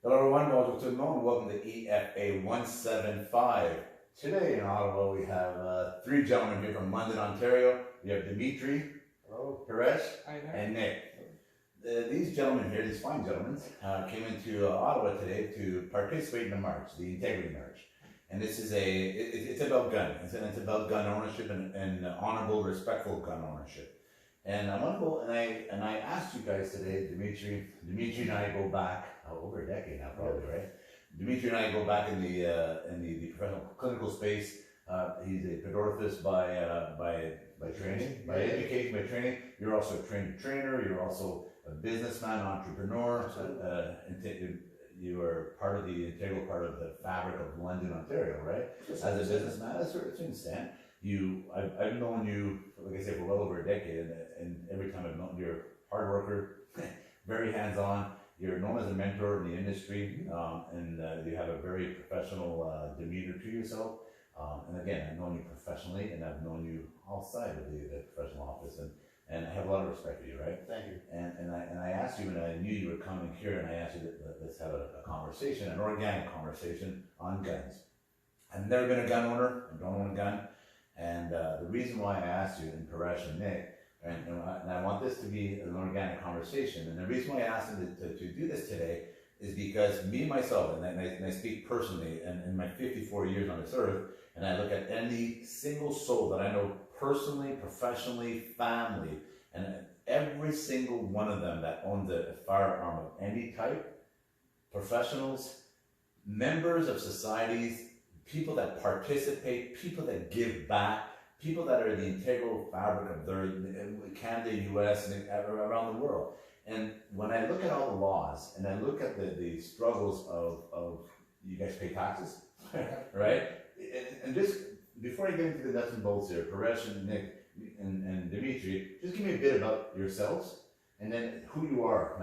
Hello everyone, welcome to Mo and welcome to EFA175. Today in Ottawa we have three gentlemen here from London, Ontario. We have Demetre, Paresh, and Nick. These gentlemen here, these fine gentlemen, came into Ottawa today to participate in the march, the Integrity March. And this is it's about gun. It's about gun ownership and honorable, respectful gun ownership. And I want to go and I asked you guys today, Demetre and I go back over a decade now, probably, right? Demetre and I go back in the professional clinical space. He's a pedorthist by training, by education, by training. You're also a trained trainer. You're also a businessman, entrepreneur. You are part of the integral part of the fabric of London, Ontario, right? As a businessman, that's to understand. I've known you, like I said, for well over a decade, and every time I've known you're a hard worker, very hands-on. You're known as a mentor in the industry, and you have a very professional demeanor to yourself. And again, I've known you professionally, and I've known you outside of the professional office, and I have a lot of respect for you, right? Thank you. And I asked you when I knew you were coming here, and I asked you let's have a conversation, an organic conversation on guns. I've never been a gun owner. I don't own a gun. And the reason why I asked you, and Paresh and Nick, and I want this to be an organic conversation, and the reason why I asked them to do this today is because me, myself, and I speak personally, and in my 54 years on this earth, and I look at any single soul that I know personally, professionally, family, and every single one of them that owns a firearm of any type, professionals, members of societies, people that participate, people that give back, people that are the integral fabric of their Canada, US, and around the world. And when I look at all the laws, and I look at the struggles of you guys pay taxes, right? And just before I get into the nuts and bolts here, Paresh and Nick and Demetre, just give me a bit about yourselves, and then who you are,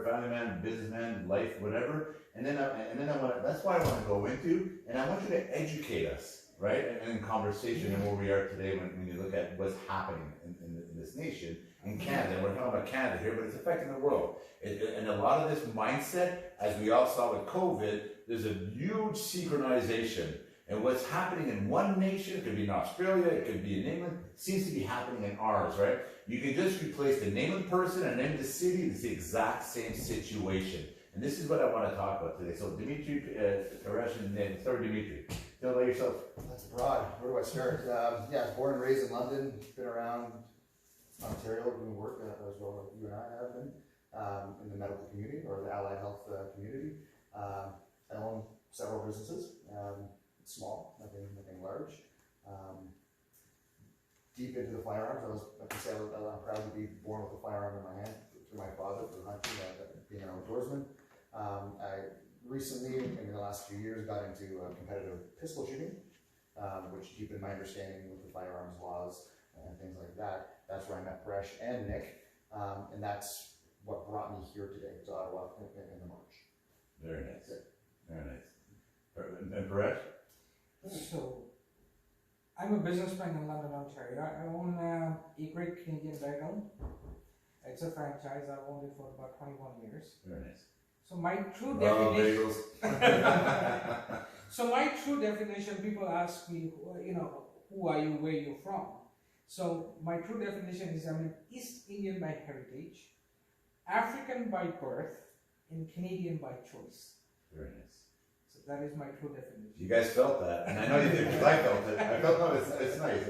family man, businessman, life, whatever. And then that's why I want to go into, and I want you to educate us, right? And in conversation and where we are today when you look at what's happening in this nation, in Canada. We're talking about Canada here, but it's affecting the world. And a lot of this mindset, as we all saw with COVID, there's a huge synchronization. And what's happening in one nation, it could be in Australia, it could be in England, seems to be happening in ours, right? You can just replace the name of the person and the name of the city, it's the exact same situation. And this is what I want to talk about today. So Demetre, Paresh, and then start with Demetre. Tell about yourself. That's broad. Where do I start? Yeah, I was born and raised in London, been around Ontario doing work as well as you and I have been in the medical community or the allied health community. I own several businesses. Small, nothing large. Deep into the firearms, I'm proud to be born with a firearm in my hand through my father, through hunting, being an outdoorsman. I recently, in the last few years, got into competitive pistol shooting, which deepened my understanding with the firearms laws and things like that. That's where I met Paresh and Nick, and that's what brought me here today to Ottawa in the March. Very nice. Very nice. And Paresh? So, I'm a businessman in London, Ontario. I own a great Canadian bagel. It's a franchise. I've owned it for about 21 years. Very nice. So my true bagels. So my true definition, people ask me, who are you, where you're from? So my true definition is I'm an East Indian by heritage, African by birth, and Canadian by choice. Very nice. That is my true definition. You guys felt that, and I know you did because I felt it. I felt it's nice.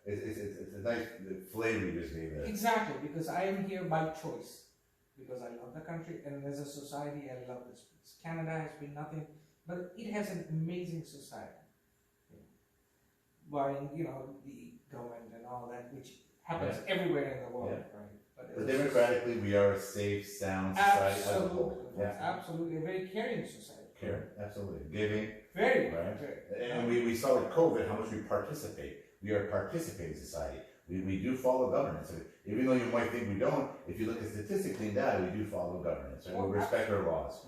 It's a nice flavor you just gave it. Exactly, because I am here by choice, because I love the country, and as a society, I love this place. Canada has been nothing, but it has an amazing society. Barring the government and all that, which happens everywhere in the world, right? But democratically, we are a safe, sound society as a whole. Yeah, absolutely, a very caring society. Care, absolutely. Giving. Very, right? Very. And we saw with COVID how much we participate. We are a participating society. We do follow governance. Even though you might think we don't, if you look at statistically and data, we do follow governance. Right? We respect our laws.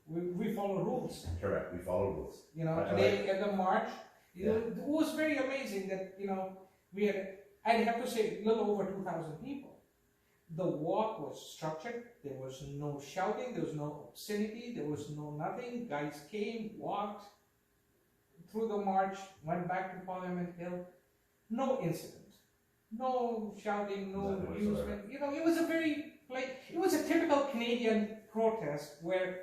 We follow rules. Correct, we follow rules. Today at the march, it was very amazing that, we had, I'd have to say, a little over 2,000 people. The walk was structured. There was no shouting. There was no obscenity. There was no nothing. Guys came, walked through the march, went back to Parliament Hill. No incident. No shouting, no Nothing amusement. You know, it was a very, like, it was a typical Canadian protest where,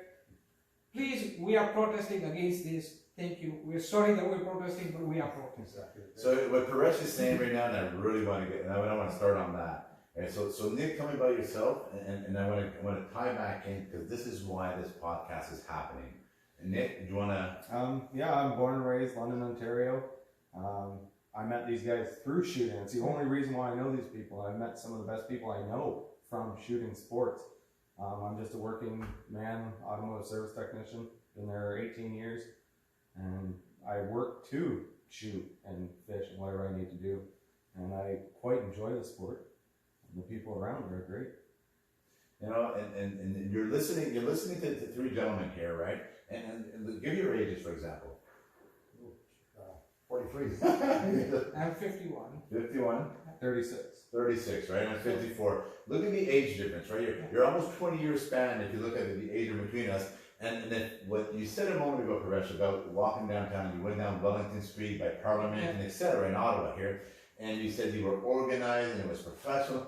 please, we are protesting against this. Thank you. We're sorry that we're protesting, but we are protesting. Exactly. So what Paresh is saying right now, and I really want to get, and I want to start on that. Right, so Nick, tell me about yourself, and I want to tie back in because this is why this podcast is happening. And Nick, do you want to? Yeah, I'm born and raised London, Ontario. I met these guys through shooting. It's the only reason why I know these people. I met some of the best people I know from shooting sports. I'm just a working man, automotive service technician. Been there 18 years, and I work to shoot and fish and whatever I need to do. And I quite enjoy the sport. And the people around me are great. You know, and you're listening to three gentlemen here, right? And give your ages, for example. 43. I'm 51. 51. 36. 36, right? I'm 54. Look at the age difference, right? You're almost 20 years span if you look at the age in between us. And then what you said a moment ago, Paresh, about walking downtown, you went down Wellington Street by Parliament and etc. in Ottawa here, and you said you were organized and it was professional.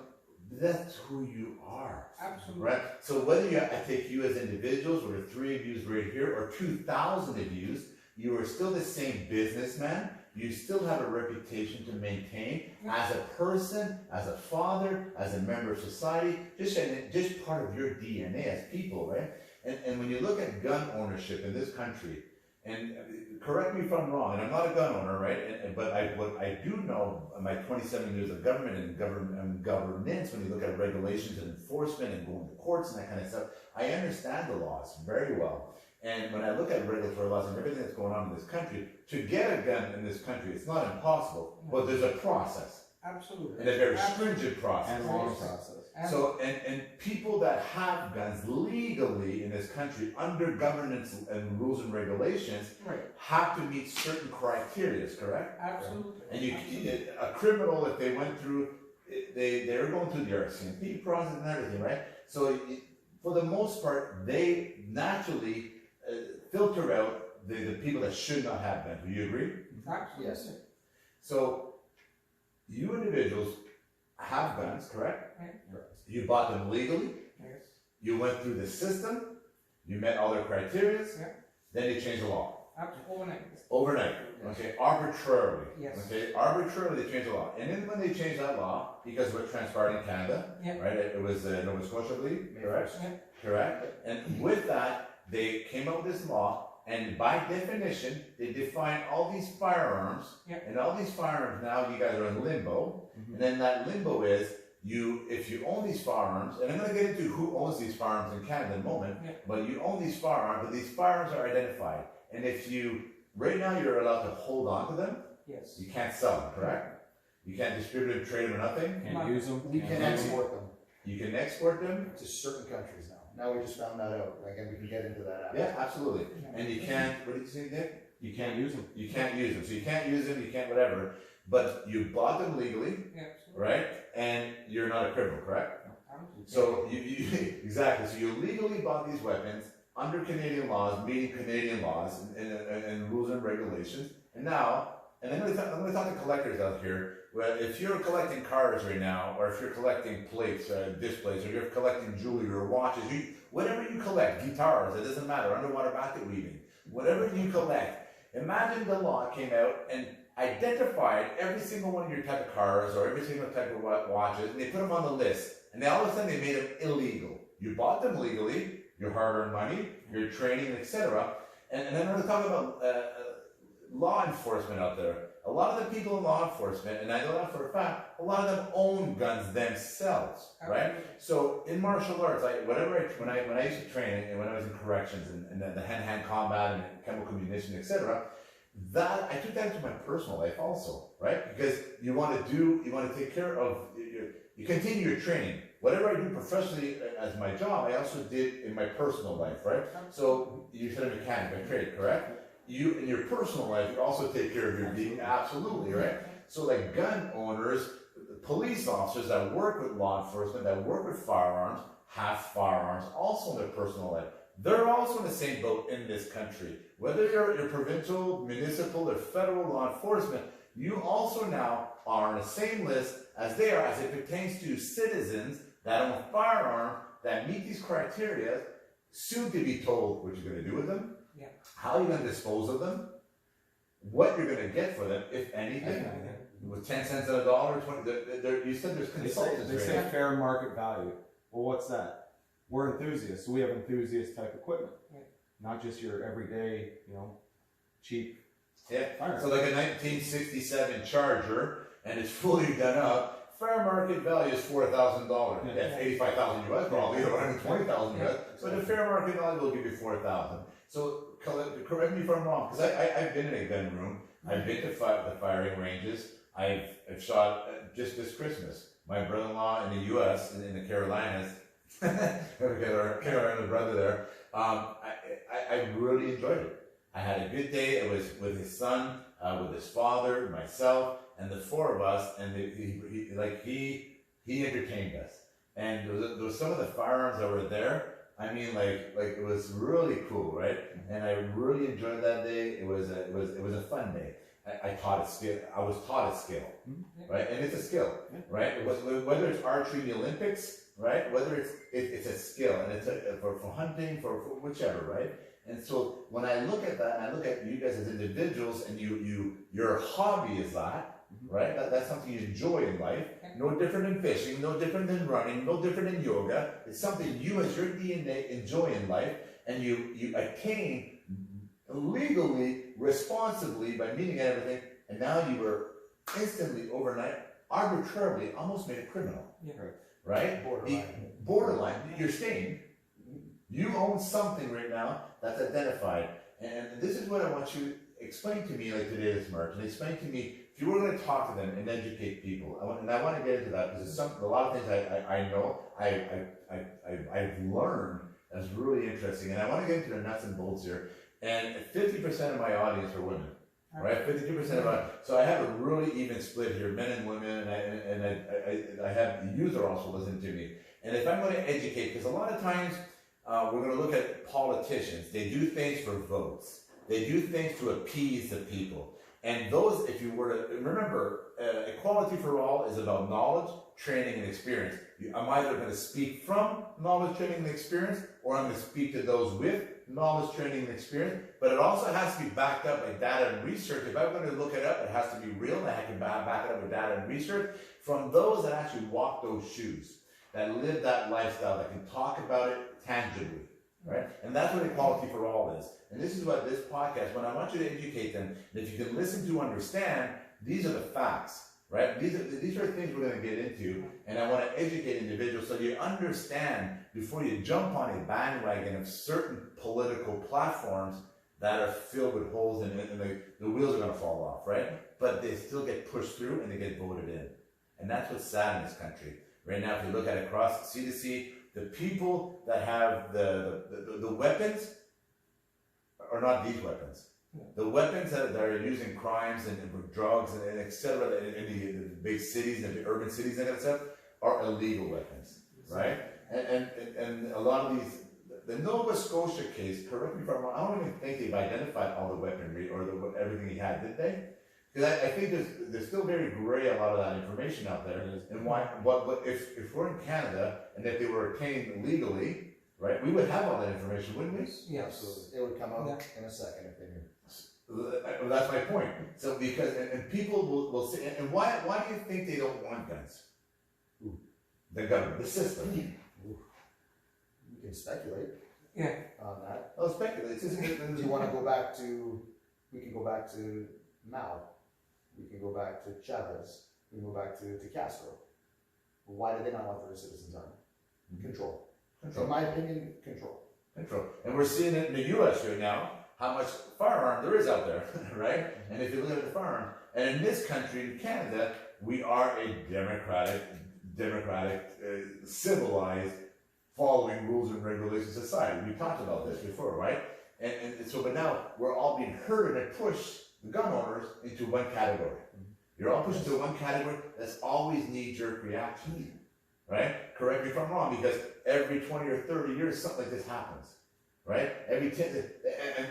That's who you are. Absolutely. Right? So whether I take you as individuals, or the three of you right here, or 2,000 of you, you are still the same businessman. You still have a reputation to maintain as a person, as a father, as a member of society, just part of your DNA as people, right? And when you look at gun ownership in this country, and correct me if I'm wrong, and I'm not a gun owner, right? But what I do know, my 27 years of government and governance, when you look at regulations and enforcement and going to courts and that kind of stuff, I understand the laws very well. And when I look at regulatory laws and everything that's going on in this country, to get a gun in this country, it's not impossible, but there's a process. Absolutely. And a very stringent process. And long process. So, and people that have guns legally in this country under governance and rules and regulations have to meet certain criteria, correct? Absolutely. And a criminal, if they went through, they're going through the RCMP process and everything, right? So for the most part, they naturally filter out the people that should not have guns. Do you agree? Absolutely. Yes. So you individuals have guns, correct? Right. You bought them legally. Yes. You went through the system. You met all their criteria. Yeah. Then they changed the law. Overnight. Overnight. Okay. Arbitrarily. Yes. Okay. Arbitrarily they changed the law. And then when they changed that law, because of what transpired in Canada, right? It was Nova Scotia, I believe. Correct. Yeah. Correct. And with that, they came up with this law, and by definition, they define all these firearms, and all these firearms now you guys are in limbo, and then that limbo is if you own these firearms, and I'm going to get into who owns these firearms in Canada in a moment, but you own these firearms, but these firearms are identified, and right now you're allowed to hold on to them. Yes. You can't sell them, correct? You can't distribute them, trade them, or nothing. Can't use them. We can export them You can export them. to certain countries now. Now we just found that out. Again, we can get into that after. Yeah, absolutely. And you can't, what did you say, Nick? You can't use them. You can't use them. So you can't use them, you can't whatever. But you bought them legally, right? And you're not a criminal, correct? So you exactly. So you legally bought these weapons under Canadian laws, meeting Canadian laws and rules and regulations. And I'm going to talk to collectors out here. Well, if you're collecting cars right now, or if you're collecting plates, displays, or you're collecting jewelry or watches, whatever you collect, guitars, it doesn't matter, underwater basket weaving, whatever you collect, imagine the law came out and identified every single one of your type of cars or every single type of watches, and they put them on the list, and all of a sudden they made them illegal. You bought them legally, your hard-earned money, your training, etc. And then we're going to talk about law enforcement out there. A lot of the people in law enforcement, and I know that for a fact, a lot of them own guns themselves, right? So in martial arts, when I used to train, and when I was in corrections, and the hand-to-hand combat and chemical munition, etc., that I took that into my personal life also, right? Because you want to take care of, you continue your training. Whatever I do professionally as my job, I also did in my personal life, right? So you said a mechanic by trade, correct? You, in your personal life, you also take care of your being, absolutely, right? So like gun owners, police officers that work with law enforcement, that work with firearms, have firearms also in their personal life. They're also in the same boat in this country. Whether you're provincial, municipal, or federal law enforcement, you also now are on the same list as they are as it pertains to citizens that own firearms that meet these criteria, soon to be told what you're going to do with them, how you're going to dispose of them, what you're going to get for them, if anything. With 10 cents on a dollar, 20, you said there's consultants. They say fair market value. Well, what's that? We're enthusiasts, so we have enthusiast type equipment, not just your everyday, cheap. Yeah. So like a 1967 Charger, and it's fully done up. Fair market value is $4,000. That's $85,000 US, probably, or $120,000 US. So the fair market value will give you $4,000. So correct me if I'm wrong, because I've been in a gun room. I've been to the firing ranges. I've shot just this Christmas. My brother-in-law in the U.S. in the Carolinas. Our brother there. I really enjoyed it. I had a good day. It was with his son, with his father, myself, and the four of us. And he entertained us. And there was some of the firearms that were there. I mean, like it was really cool, right? And I really enjoyed that day. It was a fun day. I taught a skill. I was taught a skill, right? And it's a skill, right? Whether it's archery in the Olympics, right? Whether it's a skill, and it's for hunting, for whichever, right? And so when I look at that, and I look at you guys as individuals, and your hobby is that, right? That's something you enjoy in life. No different than fishing, no different than running, no different than yoga. It's something you, as your DNA, enjoy in life, and you attain legally, responsibly, by meeting everything, and now you were instantly, overnight, arbitrarily, almost made a criminal. Right? Borderline. You're stained. You own something right now that's identified. And this is what I want you to explain to me, like today, this March, and explain to me, if you were going to talk to them and educate people, I want to get into that, because it's a lot of things I know, I've learned that's really interesting, and I want to get into the nuts and bolts here. And 50% of my audience are women, right? 52% of so I have a really even split here, men and women, and I have the youth are also listening to me. And if I'm going to educate, because a lot of times we're going to look at politicians. They do things for votes. They do things to appease the people. And those, if you were to remember, equality for all is about knowledge, training, and experience. I'm either going to speak from knowledge, training, and experience, or I'm going to speak to those with knowledge, training, and experience, but it also has to be backed up by data and research. If I'm going to look it up, it has to be real, and I can back it up with data and research from those that actually walk those shoes, that live that lifestyle, that can talk about it tangibly, right? And that's what equality for all is. And this is what this podcast, when I want you to educate them, that if you can listen to understand, these are the facts, right? These are things we're going to get into, and I want to educate individuals so you understand before you jump on a bandwagon of certain political platforms that are filled with holes, and the wheels are going to fall off, right? But they still get pushed through and they get voted in. And that's what's sad in this country. Right now, if you look at it across sea to sea, the people that have the weapons are not these weapons. The weapons that are used in crimes and drugs and et cetera in the big cities and the urban cities and that stuff are illegal weapons, right? And a lot of these, the Nova Scotia case, correct me if I'm wrong, I don't even think they've identified all the weaponry or everything he had, did they? Because I think there's still very gray, a lot of that information out there. And why? But if we're in Canada and if they were obtained legally, right, we would have all that information, wouldn't we? Yeah, absolutely. It would come out in a second if they knew. That's my point. So because and people will say, and why do you think they don't want guns? The government, the system. You can speculate. On that. Oh, speculate. Do you want to go back to? We can go back to Mao. We can go back to Chavez. We can go back to Castro. Why did they not want their citizens armed? Control. In my opinion, control. And we're seeing it in the U.S. right now, how much firearm there is out there, right? And if you look at the firearm, and in this country, in Canada, we are a democratic, civilized, following rules and regulations society. We talked about this before, right? And so, but now we're all being herded and pushed, the gun owners, into one category. You're all pushed into one category. That's always knee-jerk reaction, right? Correct me if I'm wrong, because every 20 or 30 years, something like this happens, right? Every 10,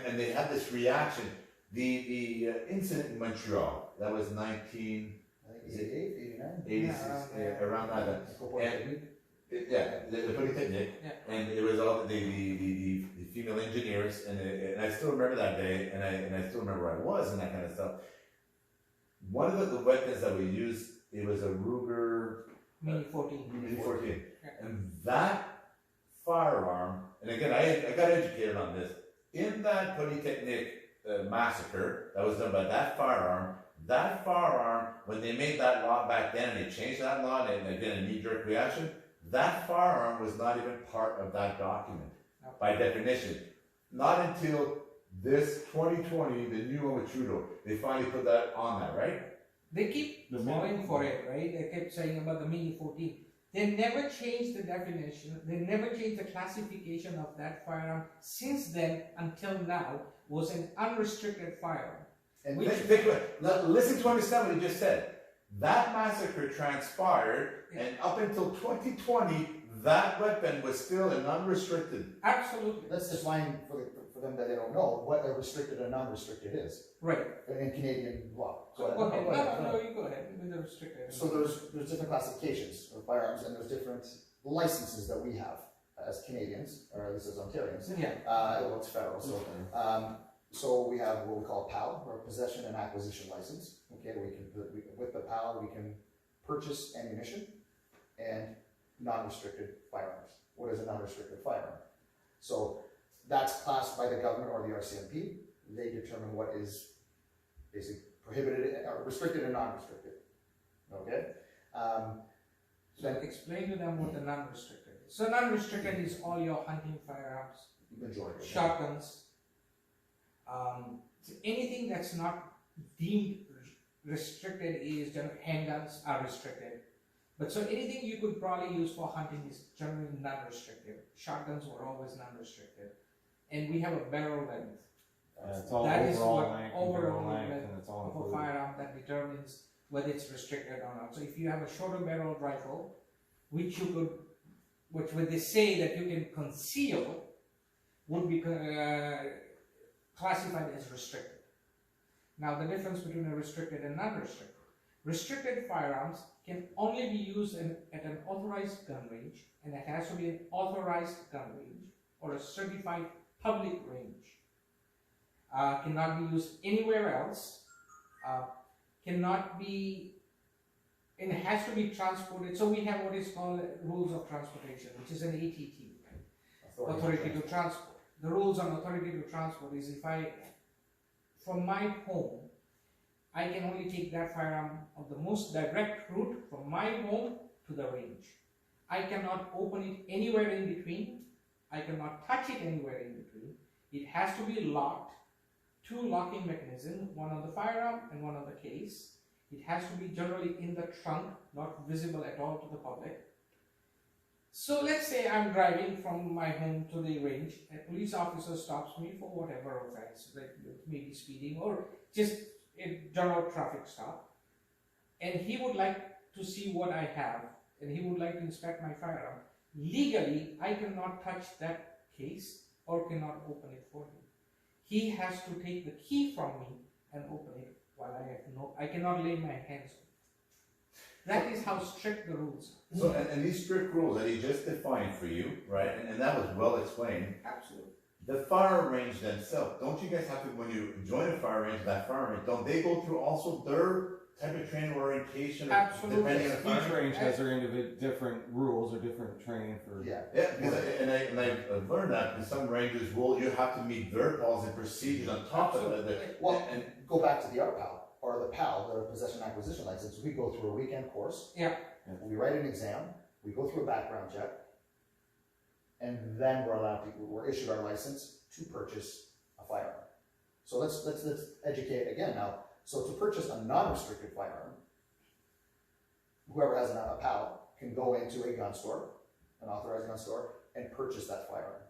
and they have this reaction. The incident in Montreal, that was 88, 89? 86, around that. Nova Polytechnique. The Polytechnique, and it was all the female engineers, and I still remember that day, and I still remember where I was and that kind of stuff. One of the weapons that we used, it was a Ruger Mini 14. Mini 14, Yeah. and that firearm, and again I got educated on this in that Polytechnique massacre that was done by that firearm. That firearm, when they made that law back then, and they changed that law, and again a knee-jerk reaction, that firearm was not even part of that document, by definition. Not until this 2020, the new one with Trudeau, they finally put that on that, right? They keep falling for it, right? They kept saying about the Mini 14. They never changed the definition. They never changed the classification of that firearm since then until now was an unrestricted firearm. And Listen to understand what he just said. That massacre transpired, and up until 2020, that weapon was still an unrestricted. Absolutely. let's define for them that they don't know what a restricted and non-restricted is Right. in Canadian law. Okay, no, you go ahead with the restricted. So there's different classifications of firearms, and there's different licenses that we have as Canadians, or at least as Ontarians. Yeah. Well, it's federal, so we have what we call PAL, or Possession and Acquisition License. Okay, with the PAL we can purchase ammunition and non-restricted firearms. What is a non-restricted firearm? So that's classed by the government or the RCMP. They determine what is basically prohibited, or restricted and non-restricted. Okay. So explain to them what the non-restricted is. So non-restricted is all your hunting firearms, Majority. shotguns, anything that's not deemed restricted is handguns are restricted. But so anything you could probably use for hunting is generally non-restricted. Shotguns were always non-restricted, and we have a barrel length. It's all That is overall what length, overall barrel length, length and it's all of a included. firearm that determines whether it's restricted or not. So if you have a shorter barrel rifle, which when they say that you can conceal, would be classified as restricted. Now the difference between a restricted and non-restricted. Restricted firearms can only be used at an authorized gun range, and it has to be an authorized gun range or a certified public range. Cannot be used anywhere else. Cannot be, and it has to be transported. So we have what is called rules of transportation, which is an ATT, right? Authority to transport. The rules on authority to transport is from my home, I can only take that firearm on the most direct route from my home to the range. I cannot open it anywhere in between. I cannot touch it anywhere in between. It has to be locked. Two locking mechanisms, one on the firearm and one on the case. It has to be generally in the trunk, not visible at all to the public. So let's say I'm driving from my home to the range, a police officer stops me for whatever offense, like maybe speeding or just a general traffic stop, and he would like to see what I have, and he would like to inspect my firearm. Legally, I cannot touch that case or cannot open it for him. He has to take the key from me and open it while I cannot lay my hands on it. That is how strict the rules are. So, and these strict rules that he just defined for you, right, and that was well explained. Absolutely. The fire range themselves, don't you guys have to, when you join a fire range, that fire range, don't they go through also their type of training or orientation? Absolutely. Depending on the Each fire range has their different rules or different training for. Yeah. Yeah, because I've learned that in some ranges, you have to meet their policies and procedures on top of it. Well, and go back to the RPAL, or the PAL, the Possession Acquisition License. We go through a weekend course. Yeah. We write an exam. We go through a background check, and then we're issued our license to purchase a firearm. So let's educate again now. So to purchase a non-restricted firearm, whoever has a PAL can go into a gun store, an authorized gun store, and purchase that firearm.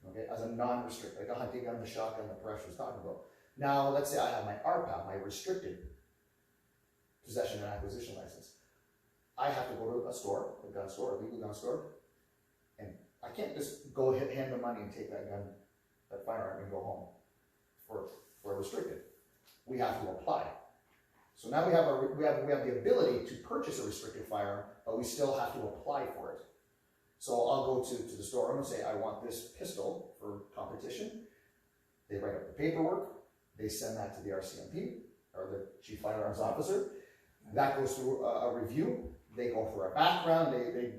Okay, as a non-restricted, like a hunting gun, the shotgun that Paresh was talking about. Now, let's say I have my RPAL, my restricted possession and acquisition license. I have to go to a store, a gun store, a legal gun store, and I can't just go hand the money and take that gun, that firearm, and go home for restricted. We have to apply. So now we have the ability to purchase a restricted firearm, but we still have to apply for it. So I'll go to the store and say, I want this pistol for competition. They write up the paperwork. They send that to the RCMP, or the Chief Firearms Officer. That goes through a review. They go through our background. They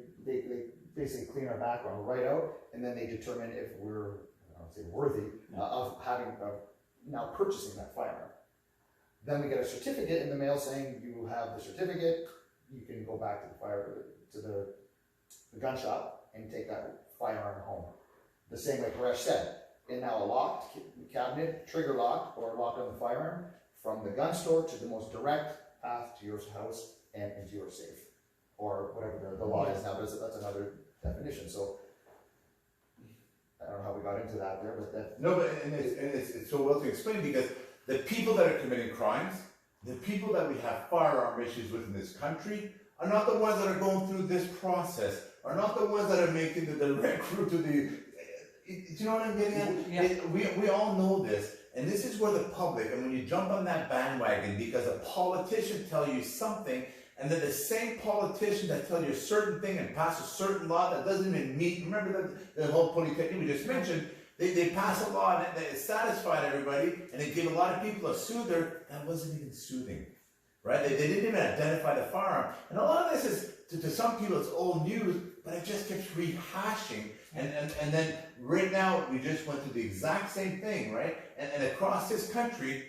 basically clean our background right out, and then they determine if we're, I don't say worthy, of now purchasing that firearm. Then we get a certificate in the mail saying you have the certificate. You can go back to the gun shop and take that firearm home. The same way Paresh said, and now a locked cabinet, trigger locked or locked on the firearm from the gun store to the most direct path to your house and into your safe, or whatever the law is now. That's another definition. So I don't know how we got into that there, but that. No, but it's so well to explain, because the people that are committing crimes, the people that we have firearm issues with in this country, are not the ones that are going through this process, are not the ones that are making the direct route to the. Do you know what I'm getting at? Yeah. We all know this, and this is where the public, and when you jump on that bandwagon because a politician tell you something, and then the same politician that tell you a certain thing and pass a certain law that doesn't even meet. Remember the whole Polytechnique we just mentioned. They pass a law and it satisfied everybody, and it gave a lot of people a soother that wasn't even soothing, right? They didn't even identify the firearm. And a lot of this is, to some people, it's old news, but it just keeps rehashing. And then right now, we just went through the exact same thing, right? And across this country,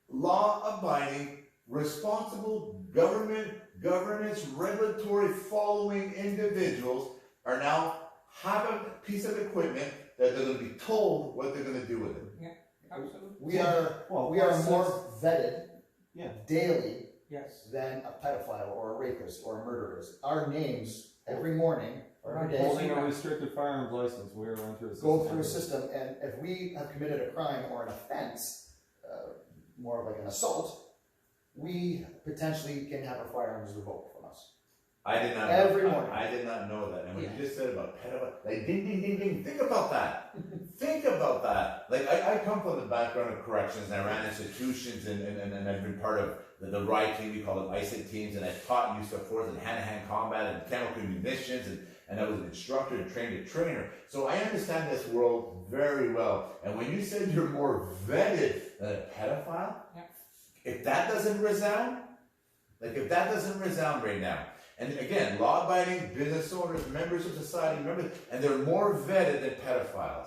law-abiding, responsible governance, regulatory following individuals are now have a piece of equipment that they're going to be told what they're going to do with it. Yeah, absolutely. We are more vetted daily than a pedophile or a rapist or a murderer. Our names every morning or every day Holding a restricted firearms license, we're run through a system. go through a system, and if we have committed a crime or an offense, more like an assault, we potentially can have our firearms revoked from us. I did not. Every morning. I did not know that. And when you just said about pedophile, like ding, ding, ding, ding. Think about that. Think about that. Like I come from the background of corrections, and I ran institutions, and I've been part of the RIDE team. We call them ISIT teams, and I taught use of force and hand-to-hand combat and chemical munitions, and I was an instructor and trained a trainer. So I understand this world very well. And when you said you're more vetted than a pedophile, if that doesn't resound, right now. And again, law-abiding business owners, members of society, and they're more vetted than pedophiles,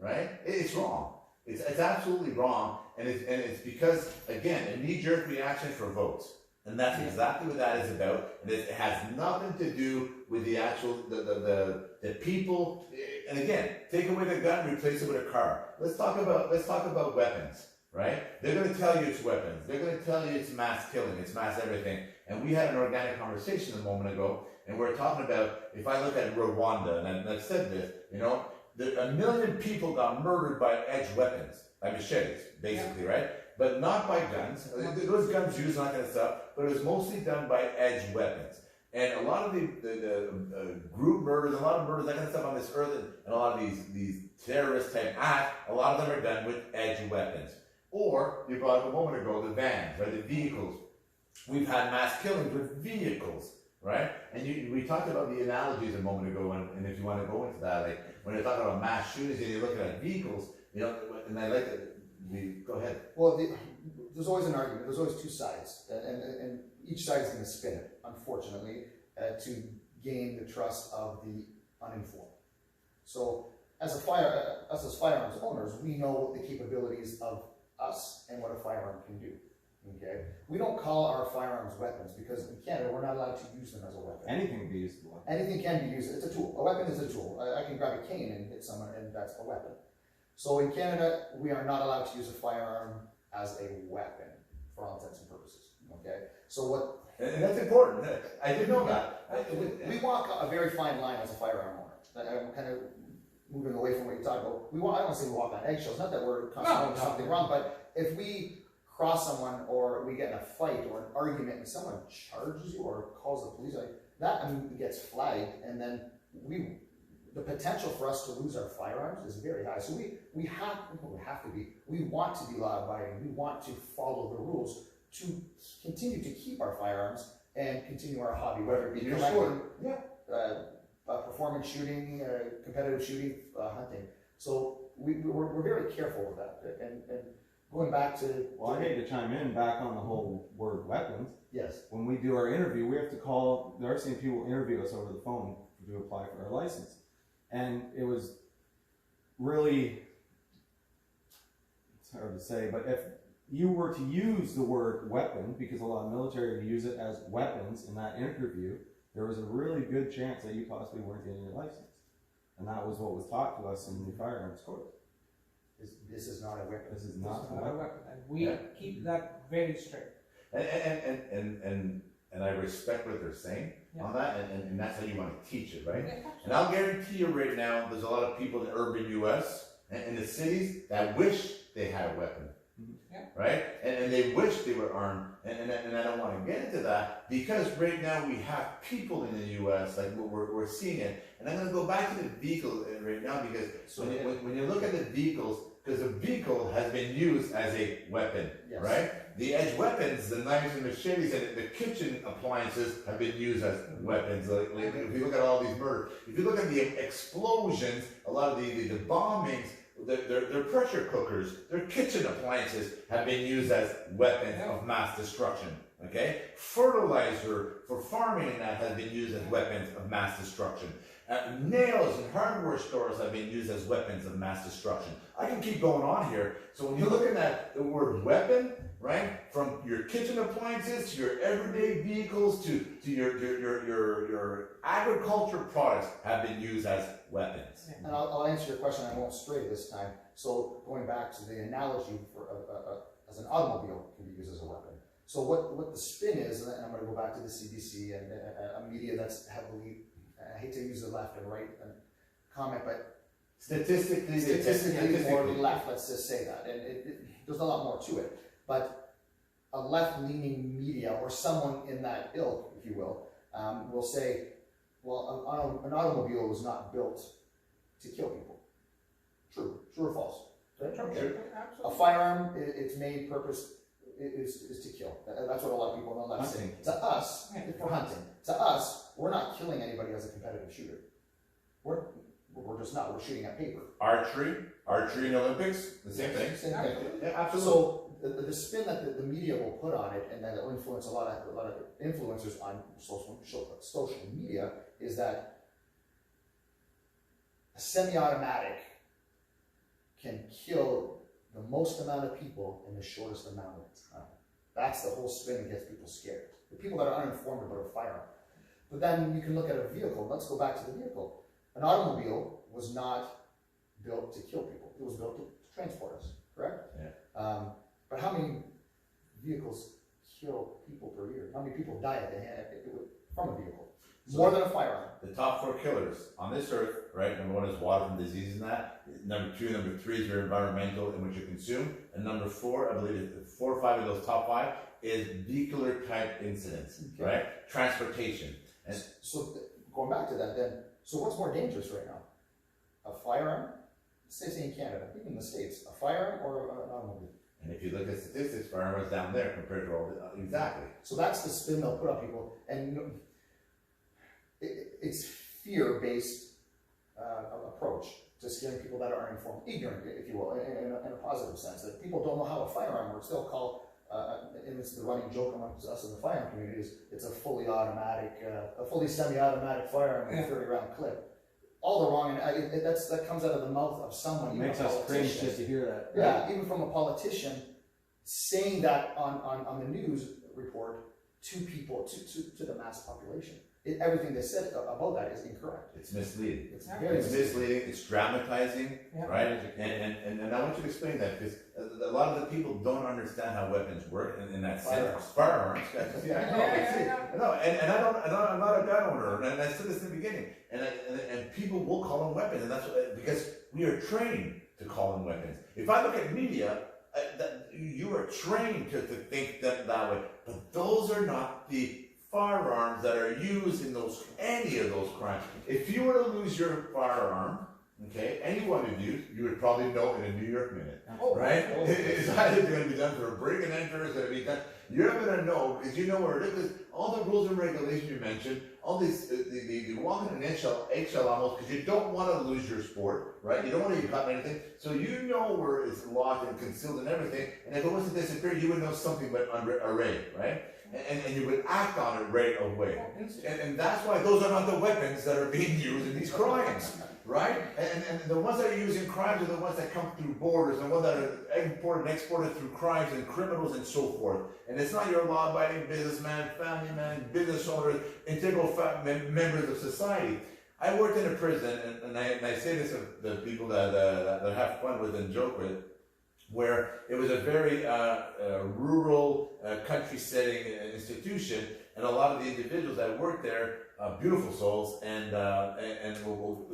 right? It's wrong. It's absolutely wrong, and it's because, again, a knee-jerk reaction for votes, and that's exactly what that is about. And it has nothing to do with the actual the people. And again, take away the gun, replace it with a car. Let's talk about weapons, right? They're going to tell you it's weapons. They're going to tell you it's mass killing, it's mass everything. And we had an organic conversation a moment ago, and we're talking about, if I look at Rwanda, and I've said this, you know, 1 million people got murdered by edged weapons, by machetes, basically, right? But not by guns. There was guns used, and all that kind of stuff, but it was mostly done by edged weapons. And a lot of the group murders, a lot of murders, that kind of stuff on this earth, and a lot of these terrorist type acts, a lot of them are done with edged weapons. Or, you brought up a moment ago, the vans, right, the vehicles. We've had mass killings with vehicles, right? And we talked about the analogies a moment ago, and if you want to go into that, like when you're talking about mass shootings and you're looking at vehicles, you know, and I like that. Go ahead. Well, there's always an argument. There's always two sides, and each side is going to spin it, unfortunately, to gain the trust of the uninformed. So, as firearms owners, we know the capabilities of us and what a firearm can do. Okay, we don't call our firearms weapons because in Canada we're not allowed to use them as a weapon. Anything can be used as a weapon. Anything can be used. It's a tool. A weapon is a tool. I can grab a cane and hit someone, and that's a weapon. So in Canada, we are not allowed to use a firearm as a weapon for all intents and purposes. Okay, so what? And that's important. I didn't know that. We walk a very fine line as a firearm owner. I'm kind of moving away from what you're talking about. I don't say we walk on eggshells. Not that we're constantly doing something wrong, but if we cross someone, or we get in a fight or an argument and someone charges you or calls the police, like that, I mean, it gets flagged, and then the potential for us to lose our firearms is very high. So we want to be law abiding. We want to follow the rules to continue to keep our firearms and continue our hobby, whether it be collecting, performance shooting, competitive shooting, hunting. So we're very careful with that. And going back to... Well, I hate to chime in back on the whole word weapons. Yes. When we do our interview, we have to call, there are some people interview us over the phone to apply for our license. And it was really, it's hard to say, but if you were to use the word weapon, because a lot of military use it as weapons in that interview, there was a really good chance that you possibly weren't getting your license. And that was what was taught to us in the firearms course. This is not a weapon. This is not a weapon. And we keep that very strict. And I respect what they're saying on that, and that's how you want to teach it, right? Yeah. And I'll guarantee you right now, there's a lot of people in the urban U.S. and in the cities that wish they had a weapon, right? And they wish they were armed, and I don't want to get into that, because right now we have people in the U.S., like we're seeing it, and I'm going to go back to the vehicle right now, because when you look at the vehicles, because the vehicle has been used as a weapon, right? The edge weapons, the knives and machetes, and the kitchen appliances have been used as weapons. Like if you look at all these murders, if you look at the explosions, a lot of the bombings, their pressure cookers, their kitchen appliances have been used as weapons of mass destruction. Okay? Fertilizer for farming and that has been used as weapons of mass destruction. Nails in hardware stores have been used as weapons of mass destruction. I can keep going on here. So when you're looking at the word weapon, right, from your kitchen appliances to your everyday vehicles to your agriculture products have been used as weapons. And I'll answer your question. I won't stray this time. So going back to the analogy for as an automobile can be used as a weapon. So what the spin is, and I'm going to go back to the CBC and a media that's heavily, I hate to use the left and right and comment, but statistically more left, let's just say that. And there's a lot more to it. But a left-leaning media or someone in that ilk, if you will say, well, an automobile was not built to kill people. True or false? True. A firearm, its main purpose is to kill. That's what a lot of people on the left say. To us, for hunting. To us, we're not killing anybody as a competitive shooter. We're just not. We're shooting at paper. Archery in the Olympics, the same thing. Same thing. Yeah, absolutely. So the spin that the media will put on it, and that will influence a lot of influencers on social media, is that a semi-automatic can kill the most amount of people in the shortest amount of time. That's the whole spin that gets people scared. The people that are uninformed about a firearm. But then you can look at a vehicle. Let's go back to the vehicle. An automobile was not built to kill people. It was built to transport us, correct? Yeah. But how many vehicles kill people per year? How many people die from a vehicle? More than a firearm. The top 4 killers on this earth, right? Number 1 is water from disease and that. Number 2, number 3 is your environmental in which you consume. And number 4, I believe 4 or 5 of those top 5 is vehicular type incidents, right? Transportation. And so going back to that then, so what's more dangerous right now? A firearm? Say in Canada, even in the States, a firearm or an automobile? And if you look at statistics, firearms down there compared to all the, exactly. So that's the spin they'll put on people. And it's fear-based approach to scaring people that are informed, ignorant, if you will, in a positive sense. That people don't know how a firearm works. They'll call, and it's the running joke amongst us in the firearm community, is it's a fully automatic, a fully semi-automatic firearm with a 30-round clip. All the wrong, and that comes out of the mouth of someone. It makes us cringe just to hear that. Yeah, even from a politician saying that on the news report to people, to the mass population. Everything they said about that is incorrect. It's misleading. It's misleading. It's dramatizing, right? And I want you to explain that, because a lot of the people don't understand how weapons work, and that's firearms. No, and I'm not a gun owner, and I said this in the beginning. And people will call them weapons, and that's because we are trained to call them weapons. If I look at media, you are trained to think that way. But those are not the firearms that are used in any of those crimes. If you were to lose your firearm, okay, any one of you would probably know in a New York minute, right? It's either going to be done for a break and enter, it's going to be done. You're going to know, because you know where it is. All the rules and regulations you mentioned, all these, the walking an eggshell almost, because you don't want to lose your sport, right? You don't want to get caught in anything. So you know where it's locked and concealed and everything. And if it was to disappear, you would know something but array, right? And you would act on it right away. And that's why those are not the weapons that are being used in these crimes, right? And the ones that are used in crimes are the ones that come through borders, the ones that are imported and exported through crimes and criminals and so forth. And it's not your law-abiding businessman, family man, business owner, integral members of society. I worked in a prison, and I say this to the people that have fun with and joke with, where it was a very rural country setting institution, and a lot of the individuals that worked there, beautiful souls, and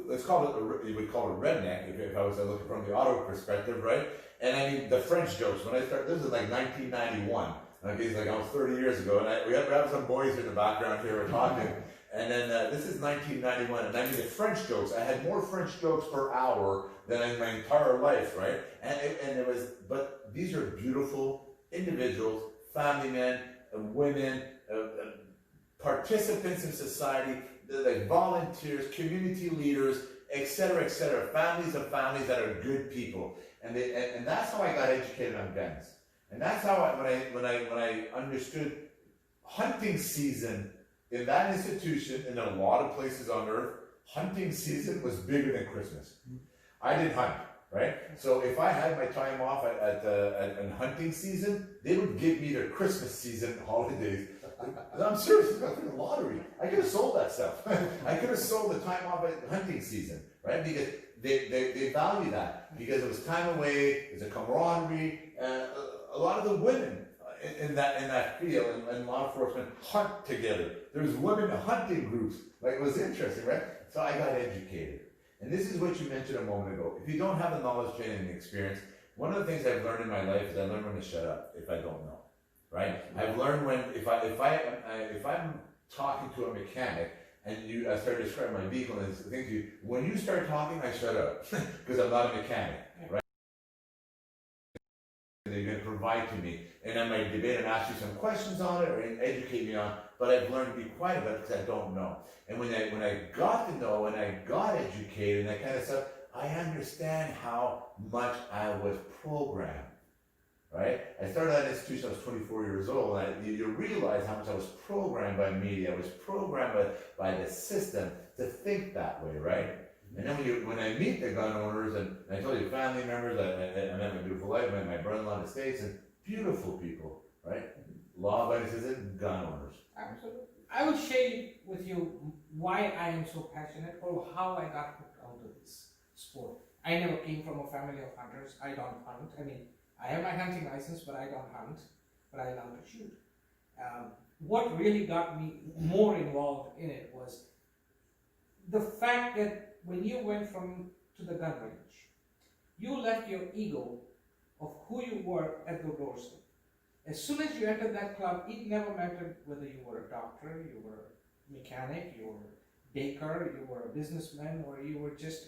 let's call it, you would call it redneck if I was to look from the Ottawa perspective, right? And I mean the French jokes. When I started, this is like 1991. Okay, it's like almost 30 years ago, and we have some boys in the background here we're talking. And then this is 1991, and I mean the French jokes. I had more French jokes per hour than in my entire life, right? And it was, but these are beautiful individuals, family men, women, participants in society, like volunteers, community leaders, etc., families of families that are good people, and that's how I got educated on guns, and that's how when I understood hunting season. In that institution, and in a lot of places on earth, hunting season was bigger than Christmas. I didn't hunt, right? So if I had my time off at hunting season, they would give me their Christmas season holidays. I'm serious, it's like a lottery. I could have sold that stuff. I could have sold the time off at hunting season, right? Because they value that. Because it was time away, it's a camaraderie, a lot of the women in that field and law enforcement hunt together. There's women hunting groups. Like, it was interesting, right? So I got educated. And this is what you mentioned a moment ago. If you don't have the knowledge, training, and experience, one of the things I've learned in my life is I learned when to shut up if I don't know, right? I've learned when, if I'm talking to a mechanic and I start describing my vehicle and things to you, when you start talking, I shut up because I'm not a mechanic, right? They're going to provide to me, and I might debate and ask you some questions on it or educate me on, but I've learned to be quiet about it because I don't know. And when I got to know and I got educated and that kind of stuff, I understand how much I was programmed, right? I started at an institution, I was 24 years old, and you realize how much I was programmed by media, I was programmed by the system to think that way, right? And then when I meet the gun owners, and I told you family members, I met my beautiful wife, my brother-in-law in the States, and beautiful people, right? Law-abiding citizens, gun owners. Absolutely. I will share with you why I am so passionate or how I got hooked onto this sport. I never came from a family of hunters. I don't hunt. I mean, I have my hunting license, but I don't hunt, but I love to shoot. What really got me more involved in it was the fact that when you went to the gun range, you left your ego of who you were at the doorstep. As soon as you entered that club, it never mattered whether you were a doctor, you were a mechanic, you were a baker, you were a businessman, or you were just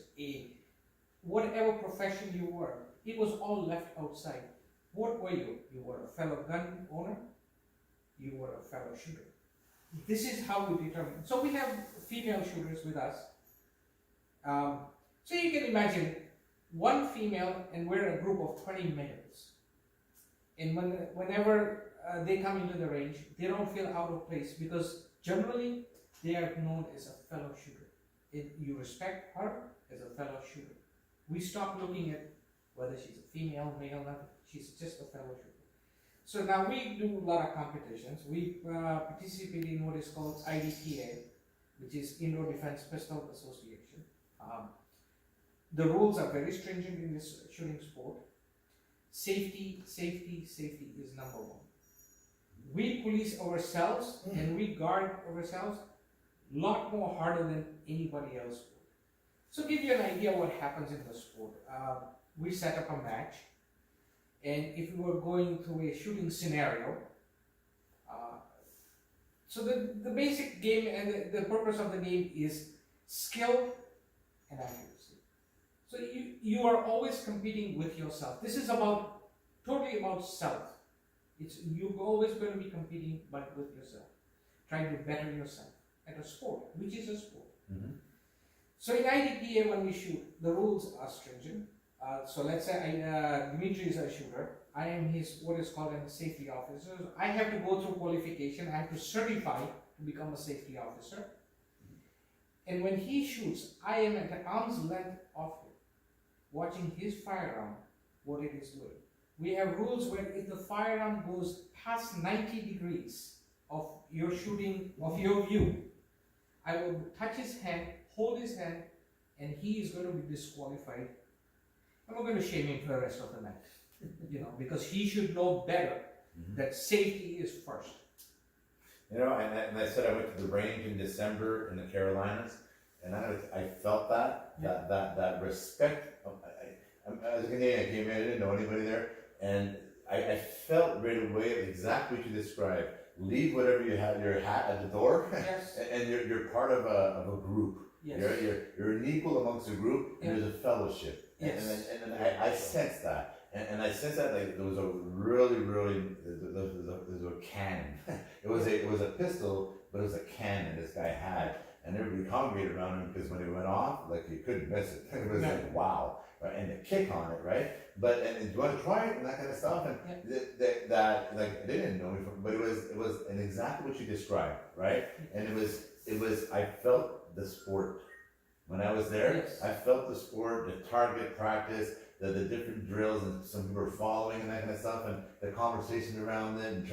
whatever profession you were. It was all left outside. What were you? You were a fellow gun owner, you were a fellow shooter. This is how we determine. So we have female shooters with us. So you can imagine one female and we're a group of 20 males. And whenever they come into the range, they don't feel out of place because generally they are known as a fellow shooter. You respect her as a fellow shooter. We stop looking at whether she's a female, male, nothing. She's just a fellow shooter. So now we do a lot of competitions. We participate in what is called IDPA, which is Indoor Defense Pistol Association. The rules are very stringent in this shooting sport. Safety is number one. We police ourselves and we guard ourselves a lot more harder than anybody else would. So give you an idea what happens in the sport. We set up a match. And if we were going through a shooting scenario, so the basic game and the purpose of the game is skill and accuracy. So you are always competing with yourself. This is totally about self. You're always going to be competing but with yourself, trying to better yourself at a sport, which is a sport. Mm-hmm. So in IDPA, when we shoot, the rules are stringent. So let's say Demetre is a shooter. I am what is called a safety officer. I have to go through qualification. I have to certify to become a safety officer. And when he shoots, I am at an arm's length of him, watching his firearm, what it is doing. We have rules where if the firearm goes past 90 degrees of your shooting, of your view, I will touch his hand, hold his hand, and he is going to be disqualified. I'm not going to shame him for the rest of the night, because he should know better that safety is first. And I said I went to the range in December in the Carolinas, and I felt that respect. As a Canadian, I came in, I didn't know anybody there, and I felt right away exactly what you described. Leave whatever you have, your hat at the door, Yes. and you're part of a group. Yes. You're an equal amongst a group, and there's a fellowship. Yes. And I sensed that. And I sensed that like there was a really, there's a cannon. It was a pistol, but it was a cannon this guy had. And everybody congregated around him because when it went off, like you couldn't miss it. It was like wow. Right? And the kick on it, right? But and do you want to try it and that kind of stuff? And that like they didn't know me from, but it was and exactly what you described, right? And it was I felt the sport. When I was there, Yes. I felt the sport, the target practice, the different drills, and some people were following and that kind of stuff, and the conversation around it.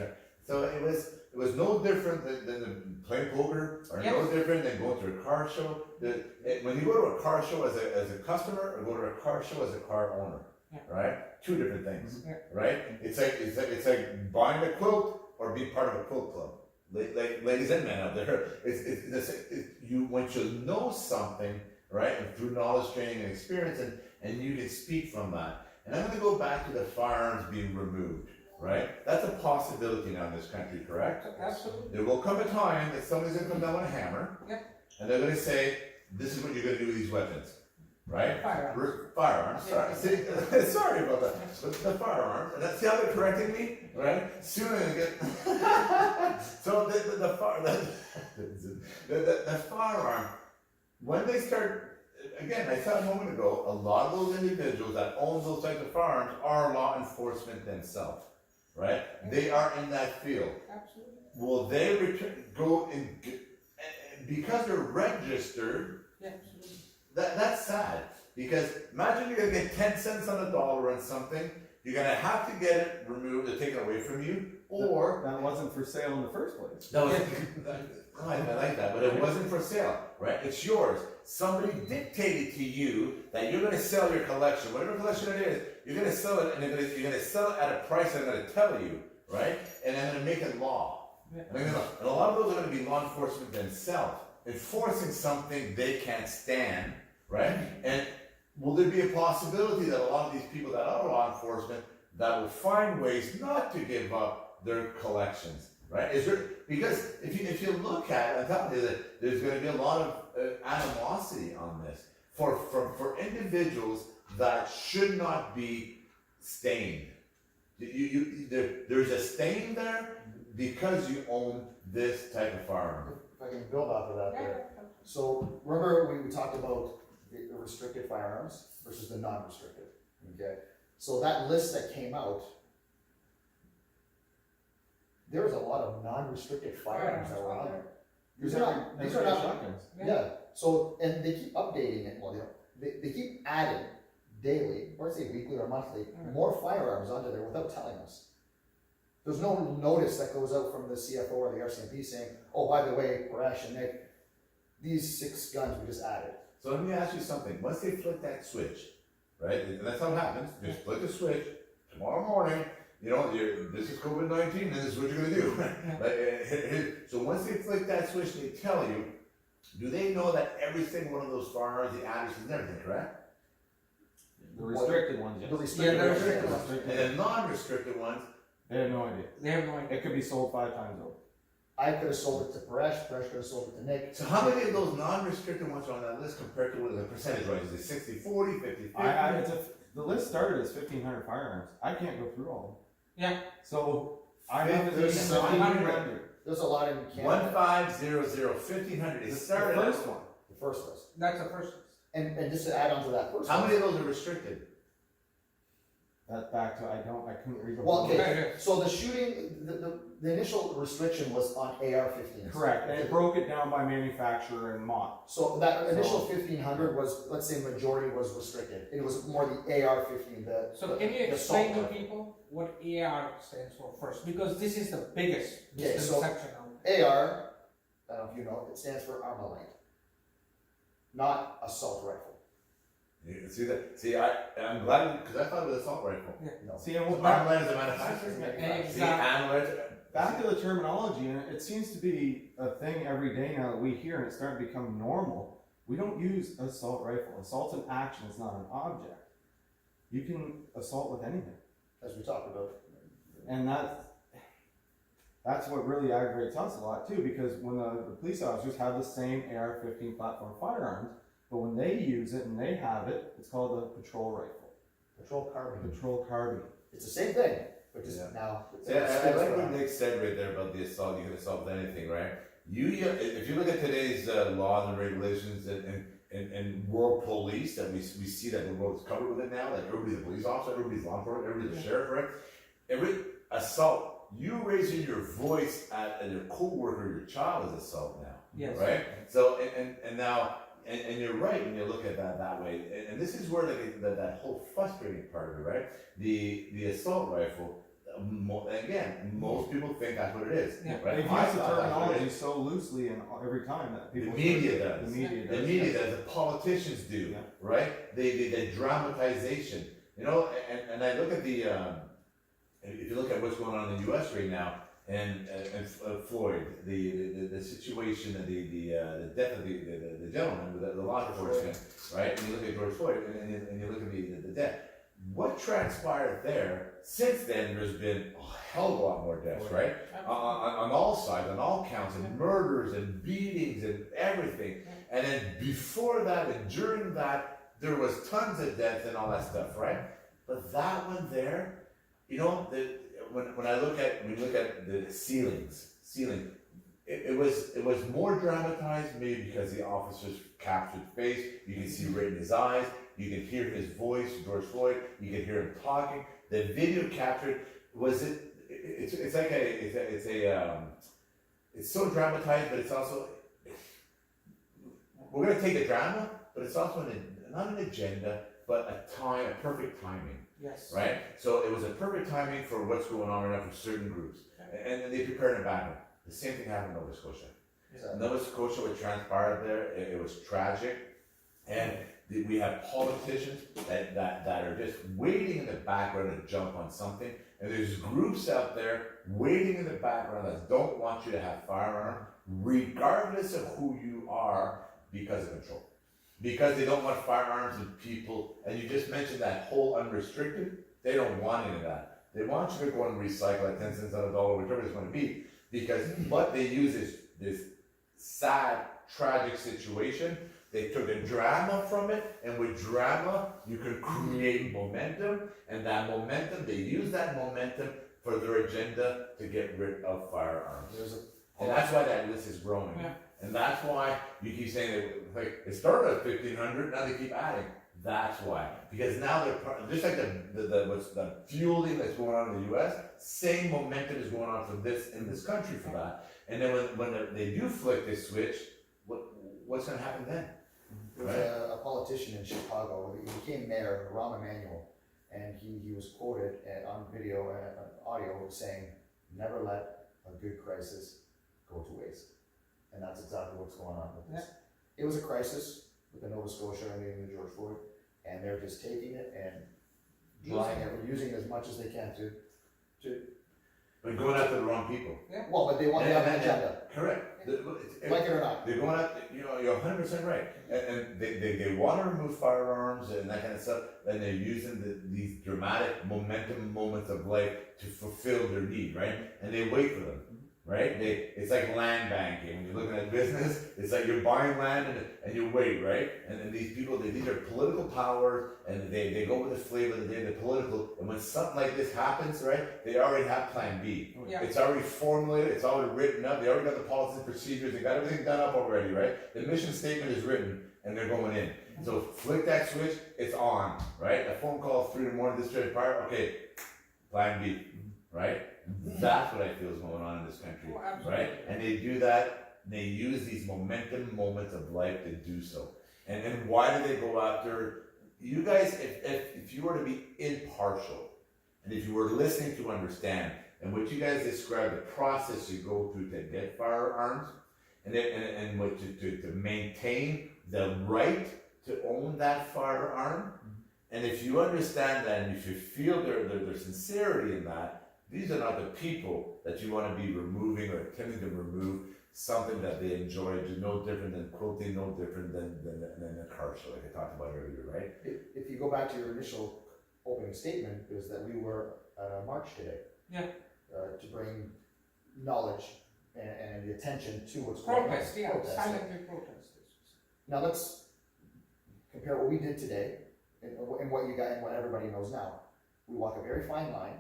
So it was no different than playing poker, or no different than going to a car show. When you go to a car show as a customer, or go to a car show as a car owner, right? Two different things, right? It's like buying a quilt or be part of a quilt club. Like ladies and men out there, once you know something, right, and through knowledge, training, and experience, and you can speak from that. And I'm going to go back to the firearms being removed, right? That's a possibility now in this country, correct? Absolutely. There will come a time that somebody's going to come down with a hammer, and they're going to say, "This is what you're going to do with these weapons." Right? Firearms. Sorry. See, sorry about that. But the firearms, and that's how they're correcting me, right? Soon I'm gonna get. So the firearm, when they start, again, I said a moment ago, a lot of those individuals that own those types of firearms are law enforcement themselves, right? They are in that field. Absolutely. Will they go and because they're registered? Yeah, absolutely. That's sad, because imagine you're going to get 10 cents on the dollar on something, you're going to have to get it removed or taken away from you, or... That wasn't for sale in the first place. No, I like that, but it wasn't for sale, right? It's yours. Somebody dictated to you that you're going to sell your collection, whatever collection it is, you're going to sell it, and you're going to sell it at a price I'm going to tell you, right? And I'm going to make it law. And a lot of those are going to be law enforcement themselves, enforcing something they can't stand. Right? And will there be a possibility that a lot of these people that are law enforcement that will find ways not to give up their collections? Right? Because if you look at it, I'm telling you that there's going to be a lot of animosity on this for individuals that should not be stained. There's a stain there because you own this type of firearm. If I can build off of that there. So remember we talked about the restricted firearms versus the non-restricted. Okay, so that list that came out, there was a lot of non-restricted firearms that were on there. These are not shotguns. Yeah. So and they keep updating it. Well, they keep adding daily, or say weekly or monthly, more firearms onto there without telling us. There's no notice that goes out from the CFO or the RCMP saying, "Oh, by the way, Paresh and Nick, these 6 guns we just added." So let me ask you something. Once they flip that switch, right? And that's how it happens. Just flip the switch tomorrow morning. This is COVID-19, and this is what you're going to do. So once they flip that switch, they tell you. Do they know that every single one of those firearms, the addresses and everything, correct? The restricted ones, yes. The restricted Yeah, the ones. restricted yes. ones. And the non-restricted ones, They have no idea. They have no idea. It could be sold 5 times over. I could have sold it to Paresh could have sold it to Nick. so how many of those non-restricted ones are on that list compared to what the percentage wise? Is it 60, 40, 50, 50? The list started as 1,500 firearms. I can't go through all of them. Yeah. So I have There's these some- 1,500. There's a lot in Canada. 1500, 1500. It The started. first one. The first list. That's the first list. And just to add on to that first How list. many of those are restricted? That back to I couldn't read the Well, whole okay, Right, right. so the shooting, the initial restriction was on AR-15s. Correct, and it broke it down by manufacturer and mod. So that initial 1,500 was, let's say majority was restricted. It was more the AR-15, So can you the explain to assault rifle. people what AR stands for first? Because this is the biggest Okay, so- misconception out there. AR, I don't know if you know, it stands for Armalite, not assault rifle. You see that? See, I'm glad because I thought it was assault rifle. No. See, and So what back, Armalite is a manufacturer. Exactly. See, Armalite. back to the terminology, and it seems to be a thing every day now that we hear, and it's starting to become normal. We don't use assault rifle. Assault's an action, it's not an object. You can assault with anything. As we talked about. And that's what really aggravates us a lot too, because when the police officers have the same AR-15 platform firearms, but when they use it and they have it, it's called a patrol rifle. Patrol carbine. Patrol carbine. It's the same thing, but just Yeah. now. Yeah, I like what Nick said right there about the assault. You can assault with anything, right? If you look at today's laws and regulations and world police, that we see that the world is covered with it now. Like everybody's a police officer, everybody's law enforcement, everybody's a sheriff, right? Every assault, you raising your voice at your co-worker, your child is assault now. Yes. Right? So and now. And you're right when you look at that way. And this is where that whole frustrating part of it, right? The assault rifle, again, most people think that's what it is. Yeah. Right? They've used the I thought that's what it terminology is. so loosely and every time that The people. media does. The media The does. media does, the politicians do, Yeah. right? The dramatization. You know, and I look at if you look at what's going on in the US right now, and Floyd, the situation, the death of the gentleman with the law enforcement, right? And you look at George Floyd, and you look at the death. What transpired there? Since then, there's been a hell of a lot more deaths, right? On all sides, on all counts, and murders and beatings and everything. And then before that and during that, there was tons of deaths and all that stuff, right? But that one there, you know, when you look at the ceiling, it was more dramatized maybe because the officers captured face. You can see right in his eyes. You can hear his voice, George Floyd. You can hear him talking. The video captured it's so dramatized, but it's also we're gonna take the drama, but it's also not an agenda, but a perfect timing. Yes. Right? So it was a perfect timing for what's going on right now for certain groups. And they prepared a battle. The same thing happened in Nova Scotia. Nova Scotia, what transpired there, it was tragic. And we have politicians that are just waiting in the background to jump on something. And there's groups out there waiting in the background that don't want you to have firearm, regardless of who you are, because of control. Because they don't want firearms and people, and you just mentioned that whole unrestricted, they don't want any of that. They want you to go and recycle at 10 cents on a dollar, whichever it's going to be, because what they use is this sad, tragic situation. They took the drama from it, and with drama, you can create momentum, and that momentum, they use that momentum for their agenda to get rid of firearms. And that's why that list is growing. Yeah. And that's why you keep saying that, like, it started at 1,500, now they keep adding. That's why. Because now they're, just like the fueling that's going on in the US, same momentum is going on for this, in this country for that. And then when they do flick this switch, what's going to happen then? There was a politician in Chicago, he became mayor, Rahm Emanuel, and he was quoted on video and audio saying, "Never let a good crisis go to waste." And that's exactly what's going on with this. It was a crisis with the Nova Scotia and the George Floyd, and they're just taking it and using it as much as they can to But going after the wrong people. Well, but they want to have an agenda, Correct. like it or not. They're going out, you're 100% right. And they want to remove firearms and that kind of stuff, and they're using these dramatic momentum moments of life to fulfill their need, right? And they wait for them, right? It's like land banking. When you're looking at business, it's like you're buying land and you wait, right? And these people, these are political powers, and they go with the flavor of the day, they're political. And when something like this happens, right, they already have plan B. Yeah. It's already formulated, it's already written up, they already got the policies and procedures, they got everything done up already, right? The mission statement is written, and they're going in. So flick that switch, it's on, right? A phone call 3 in the morning, this straight prior, okay, plan B, right? That's what I feel is going on in this country, Oh, absolutely. right? And they do that, they use these momentum moments of life to do so. And why do they go after, you guys, if you were to be impartial, and if you were listening to understand, and what you guys describe, the process you go through to get firearms, and what to maintain the right to own that firearm, and if you understand that, and if you feel their sincerity in that, these are not the people that you want to be removing or attempting to remove something that they enjoy, no different than quilting, no different than a car show, like I talked about earlier, right? If you go back to your initial opening statement, is that we were at a march today. Yeah. To bring knowledge and the attention to what's going on. Protest, yeah, Protest. silently protest. Now let's compare what we did today and what you got and what everybody knows now. We walk a very fine line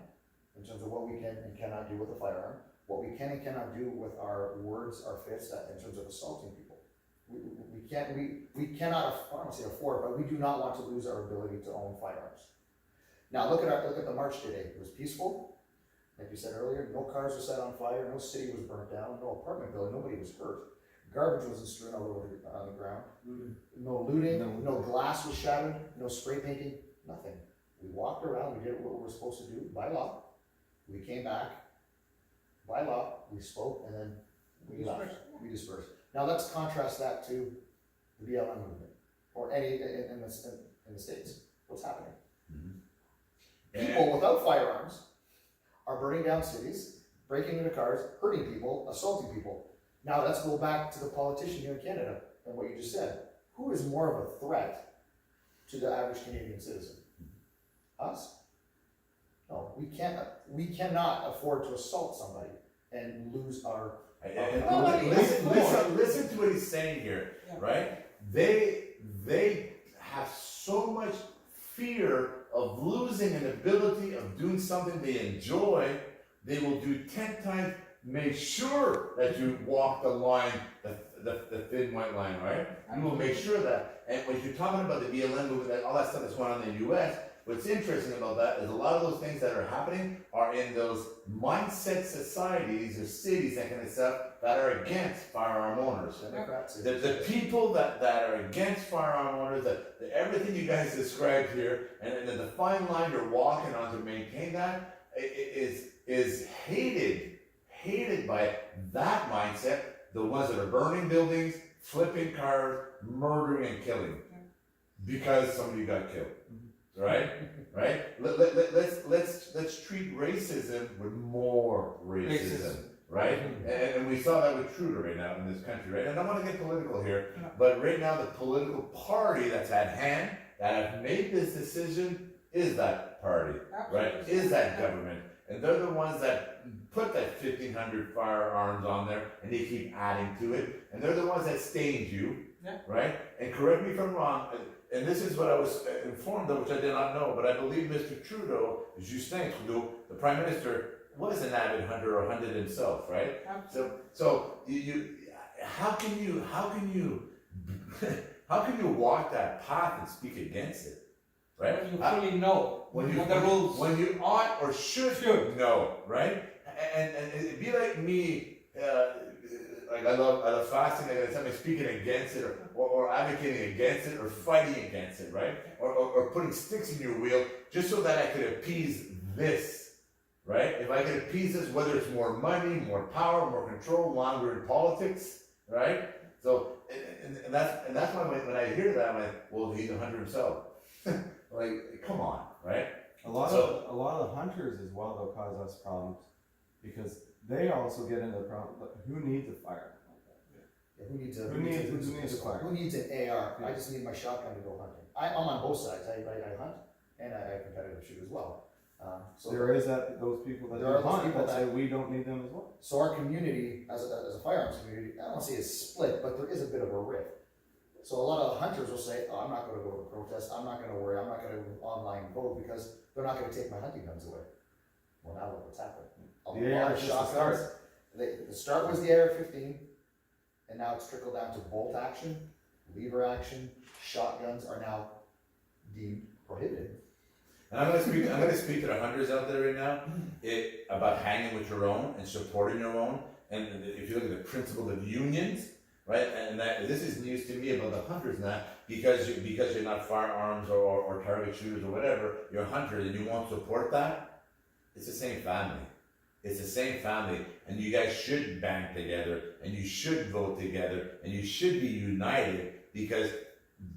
in terms of what we can and cannot do with a firearm, what we can and cannot do with our words, our fists, in terms of assaulting people. We cannot, I don't want to say afford, but we do not want to lose our ability to own firearms. Now look at the march today. It was peaceful. Like you said earlier, no cars were set on fire, no city was burnt down, no apartment building, nobody was hurt. Garbage wasn't strewn all over on the ground. No looting, no glass was shattered, no spray painting, nothing. We walked around, we did what we were supposed to do by law. We came back, by law, we spoke, and then we left. We dispersed. Now let's contrast that to the BLM movement, or any in the States. What's happening? People without firearms are burning down cities, breaking into cars, hurting people, assaulting people. Now let's go back to the politician here in Canada and what you just said. Who is more of a threat to the average Canadian citizen? Us? No, we cannot afford to assault somebody and lose our. Listen to what he's saying here, right? They have so much fear of losing an ability of doing something they enjoy, they will do 10 times, make sure that you walk the line, the thin white line, right? You will make sure that. And when you're talking about the BLM movement, all that stuff that's going on in the US, what's interesting about that is a lot of those things that are happening are in those mindset societies or cities, that kind of stuff, that are against firearm owners. The people that are against firearm owners, that everything you guys described here, and the fine line you're walking on to maintain that, is hated by that mindset, the ones that are burning buildings, flipping cars, murdering and killing, because somebody got killed. Right? Let's treat racism with more racism. Right? And we saw that with Trudeau right now in this country, right? And I don't want to get political here, but right now the political party that's at hand, that have made this decision, is that party, right? Is that government. And they're the ones that put that 1,500 firearms on there, and they keep adding to it. And they're the ones that stained you, right? And correct me if I'm wrong, and this is what I was informed of, which I did not know, but I believe Mr. Trudeau, Justin Trudeau, the Prime Minister, was an avid hunter or hunted himself, right? So you how can you walk that path and speak against it, right? When you fully know what the rules. When you ought or should know, right? And it'd be like me. Like I love fasting. Like I'm speaking against it, or advocating against it, or fighting against it, right? Or putting sticks in your wheel just so that I could appease this, right? If I could appease this, whether it's more money, more power, more control, longer in politics, right? So, and that's why when I hear that, I'm like, well, he's a hunter himself. Like, come on, right? A lot of the hunters as well, though, cause us problems because they also get into the problem, but who needs a firearm like that? Yeah, who needs a fire? Who needs an AR? Yeah. I just need my shotgun to go hunting. I'm on both sides. I hunt and I competitive shoot as well. So There is those people that There are do those hunt people that say that- we don't need them as well. So our community, as a firearms community, I don't want to say it's split, but there is a bit of a rift. So a lot of hunters will say, oh, I'm not going to go to a protest, I'm not going to worry, I'm not going to online vote because they're not going to take my hunting guns away. Well, now look what's happened. A The lot AR of is just the shotguns, start. the start was the AR-15, and now it's trickled down to bolt action, lever action, shotguns are now deemed prohibited. And I'm gonna speak to the hunters out there right now, about hanging with your own and supporting your own. And if you look at the principle of unions, right, and that this is news to me about the hunters now, because you're not firearms or target shooters or whatever, you're hunters and you won't support that. It's the same family. It's the same family, and you guys should band together, and you should vote together, and you should be united, because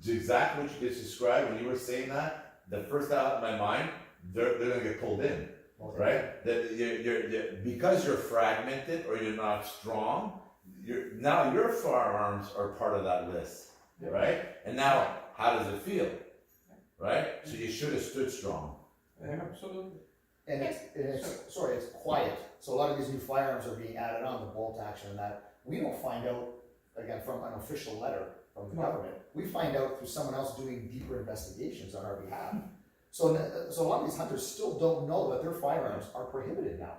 exactly what you just described when you were saying that, the first thought in my mind, they're gonna get pulled in, right? That you're because you're fragmented or you're not strong. Now your firearms are part of that list, right? And now, how does it feel, right? So you should have stood strong. Absolutely. And it's quiet. So a lot of these new firearms are being added on, the bolt action and that. We don't find out, again, from an official letter from the government. We find out through someone else doing deeper investigations on our behalf. So a lot of these hunters still don't know that their firearms are prohibited now.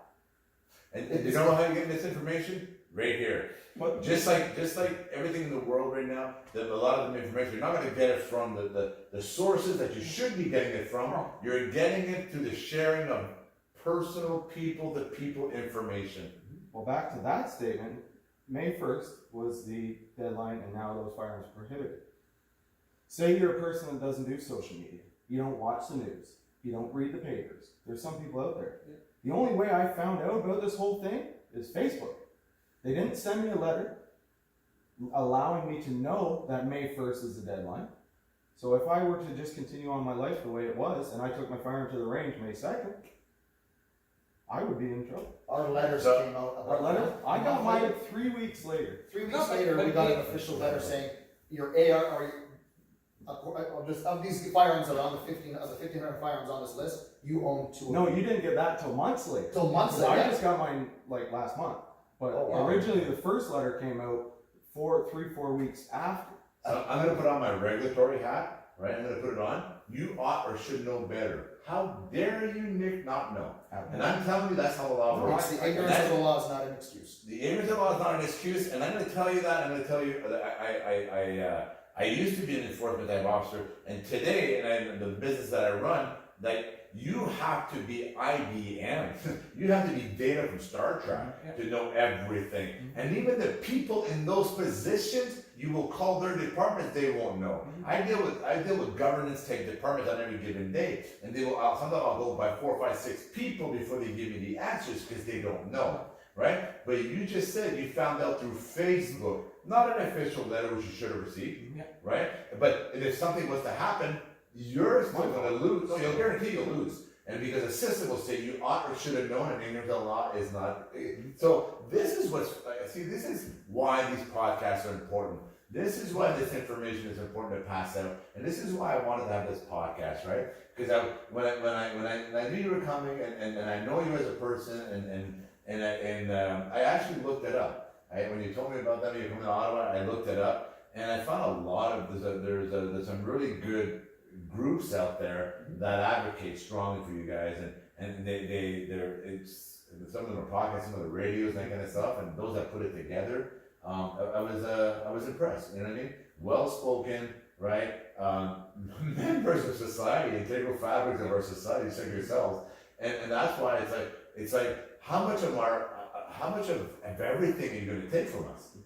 And you know how you get this information? Right here. But just like everything in the world right now, that a lot of the information, you're not going to get it from the sources that you should be getting it from. You're getting it through the sharing of personal people-to-people information. Well, back to that statement, May 1st was the deadline, and now those firearms are prohibited. Say you're a person that doesn't do social media. You don't watch the news. You don't read the papers. There's some people out there. Yeah. The only way I found out about this whole thing is Facebook. They didn't send me a letter allowing me to know that May 1st is the deadline. So if I were to just continue on my life the way it was, and I took my firearm to the range May 2nd, I would be in trouble. Our letters came out about I got mine 3 weeks later. 3 weeks later, we got an official letter saying your AR or of these firearms that are on the 1,500 firearms on this list, you own 2 of No, them. you didn't get that till months later. Till months So later. I just got mine like last month. But Oh, wow. originally the first letter came out 3-4 weeks after. So I'm going to put on my regulatory hat, right? I'm going to put it on. You ought or should know better. How dare you, Nick, not know? And I'm telling you, that's how the law works. The ignorance of the law is not an excuse. The ignorance of the law is not an excuse, and I'm going to tell you that. I'm going to tell you that I used to be an enforcement type officer, and today, and the business that I run, that you have to be IBM. You have to be data from Star Trek to know everything. And even the people in those positions, you will call their departments, they won't know. I deal with governance type departments on every given day, and sometimes I'll go by 4, 5, 6 people before they give me the answers because they don't know, right? But you just said you found out through Facebook, not an official letter which you should have received, right? But if something was to happen, you're still going to lose. No, you'll guarantee you'll lose. And because the system will say you ought or should have known, and ignorance of the law is not. So this is this is why these podcasts are important. This is why this information is important to pass out, and this is why I wanted to have this podcast, right? Because when I knew you were coming, and I know you as a person, and I actually looked it up. When you told me about that, you're coming to Ottawa, I looked it up, and I found a lot of there's some really good groups out there that advocate strongly for you guys, and it's some of them are podcasts, some of the radios, and that kind of stuff, and those that put it together. I was impressed, you know what I mean? Well spoken, right? Members of society, integral fabrics of our society, such yourselves, and that's why it's like how much of everything are you going to take from us,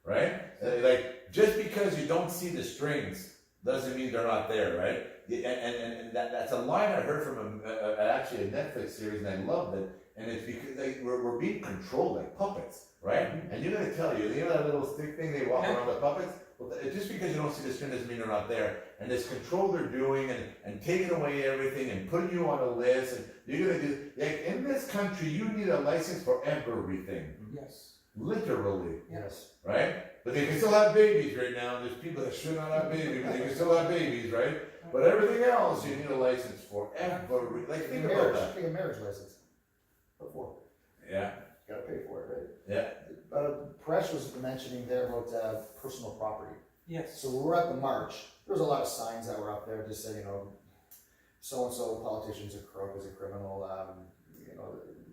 right? Like just because you don't see the strings doesn't mean they're not there, right? And that's a line I heard from actually a Netflix series, and I loved it. And it's because we're being controlled like puppets, right? And you're gonna tell you know that little stick thing they walk around the puppets? Well, just because you don't see the string doesn't mean they're not there. and this control they're doing and taking away everything and putting you on a list and you're gonna do, like, in this country, you need a license for everything. Yes. Literally, Yes. right? But they can still have babies right now. There's people that should not have babies, but they can still have babies, right? But everything else, you need a license for every, like, think about that. Take a marriage license. What for? Yeah, You gotta pay for it, right? yeah. Paresh was mentioning there about personal property. Yes. So we were at the march. There was a lot of signs that were up there just saying, so and so politician's a crook, is a criminal,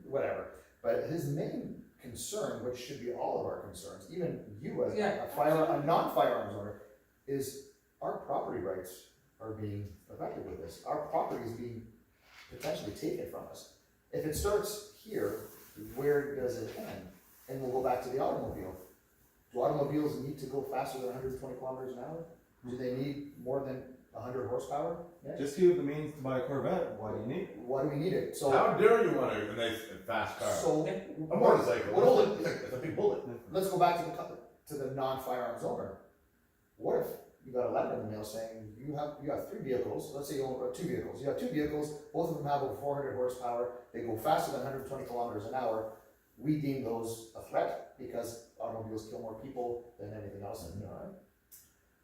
whatever. But his main concern, which should be all of our concerns, even you as a non-firearms owner, is our property rights are being affected with this. Our property is being potentially taken from us. If it starts here, where does it end? And we'll go back to the automobile. Do automobiles need to go faster than 120 kilometers an hour? Do they need more than 100 horsepower? Yeah. Just you have the means to buy a Corvette. Why do you need it? Why do we need it? So How dare you want a nice fast car? So A motorcycle, it's a big bullet. let's go back to the non-firearms owner. What if you got a letter in the mail saying you have 3 vehicles? Let's say you own 2 vehicles. You have 2 vehicles. Both of them have over 400 horsepower. They go faster than 120 kilometers an hour. We deem those a threat because automobiles kill more people than anything else.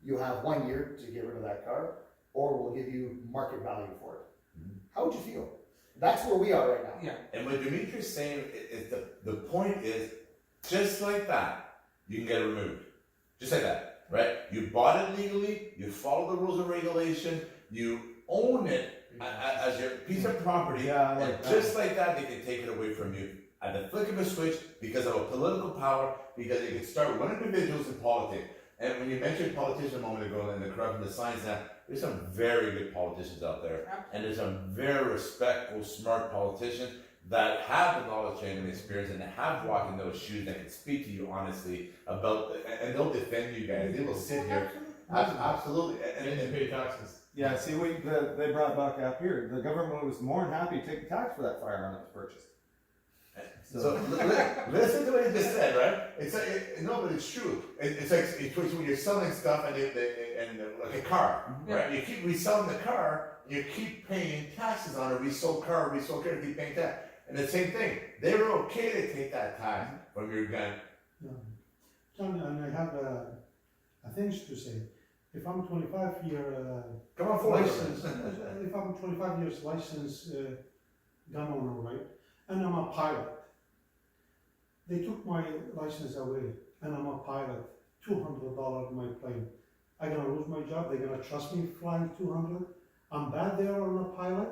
You have 1 year to get rid of that car, or we'll give you market value for it. How would you feel? That's where we are right now. Yeah. And what Demetre's saying is the point is, just like that, you can get it removed. Just like that, right? You bought it legally, you follow the rules and regulations, you own it as your piece of property, Yeah, I like and that. just like that, they can take it away from you at the flick of a switch because of a political power, because they can start one individuals in politics. And when you mentioned politicians a moment ago and the corruption, the signs now, there's some very good politicians out there. And there's some very respectful, smart politicians that have the knowledge and experience and have walked in those shoes that can speak to you honestly about, and they'll defend you guys. They will sit here. Absolutely. And pay taxes. Yeah, see, they brought back up here. The government was more than happy to take the tax for that firearm that was purchased. So listen to what he just said, right? It's like, no, but it's true. It's like when you're selling stuff and like a car, right? You keep reselling the car, you keep paying taxes on a resold car, you keep paying tax. And the same thing, they were okay to take that tax from your gun. John, and I have a things to say. If I'm 25 year Come on forward. license, if I'm 25 years licensed gun owner, right, and I'm a pilot, they took my license away, and I'm a pilot, $200 my plane. I'm gonna lose my job. They're gonna trust me flying 200. I'm bad there on the pilot.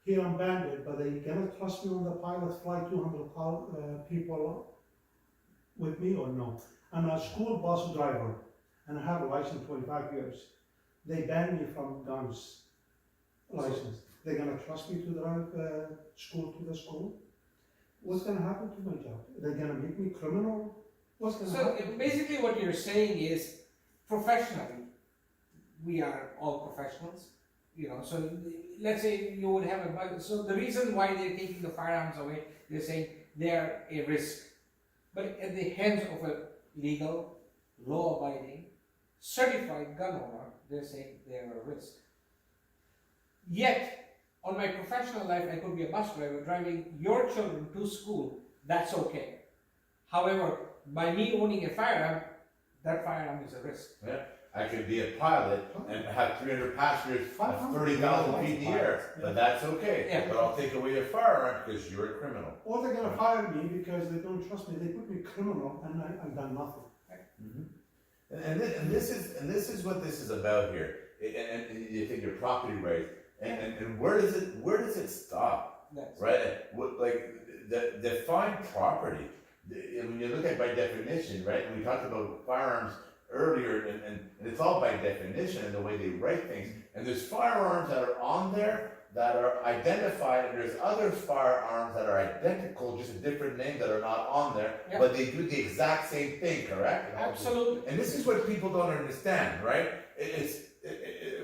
Here I'm banded, but they gonna trust me on the pilot fly 200 people with me or no? I'm a school bus driver, and I have a license 25 years. They banned me from guns license. They're gonna trust me to drive school to the school. What's gonna happen to my job? They're gonna make me criminal? What's gonna happen? So basically what you're saying is, professionally, we are all professionals, so let's say you would have so the reason why they're taking the firearms away, they're saying they're a risk. But at the hands of a legal, law-abiding, certified gun owner, they're saying they're a risk. Yet, on my professional life, I could be a bus driver driving your children to school, that's okay. However, by me owning a firearm, that firearm is a risk. Yeah. I could be a pilot and have 300 passengers at 30,000 feet in the air, but that's okay. Yeah. But I'll take away your firearm because you're a criminal. Or they're gonna fire me because they don't trust me. They put me criminal, and I've done nothing. And this is what this is about here. And you take your property rights, and where does it stop? That's Right? Define property. When you look at by definition, right? And we talked about firearms earlier, and it's all by definition and the way they write things. And there's firearms that are on there that are identified, and there's other firearms that are identical, just a different name that are not on there, Yeah. but they do the exact same thing, correct? absolutely. And this is what people don't understand, right?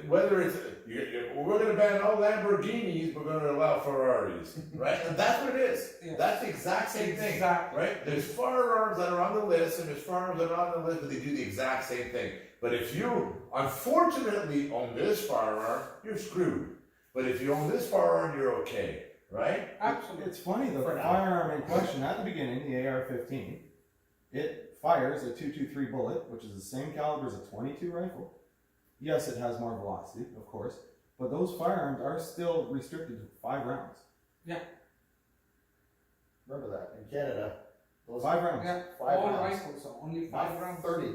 Whether it's we're going to ban all Lamborghinis, we're going to allow Ferraris, right? And that's what it is. Yeah. That's the exact same thing, Exactly. right? There's firearms that are on the list, and there's firearms that are on the list, but they do the exact same thing. But if you, unfortunately, own this firearm, you're screwed. But if you own this firearm, you're okay, right? Absolutely. It's funny, the For now. firearm in question at the beginning, the AR-15, it fires a .223 bullet, which is the same caliber as a .22 rifle. Yes, it has more velocity, of course, but those firearms are still restricted to 5 rounds. Remember that, in Canada, those 5 rounds. Yeah, 5 all rounds. rifles are only 5 rounds. 30.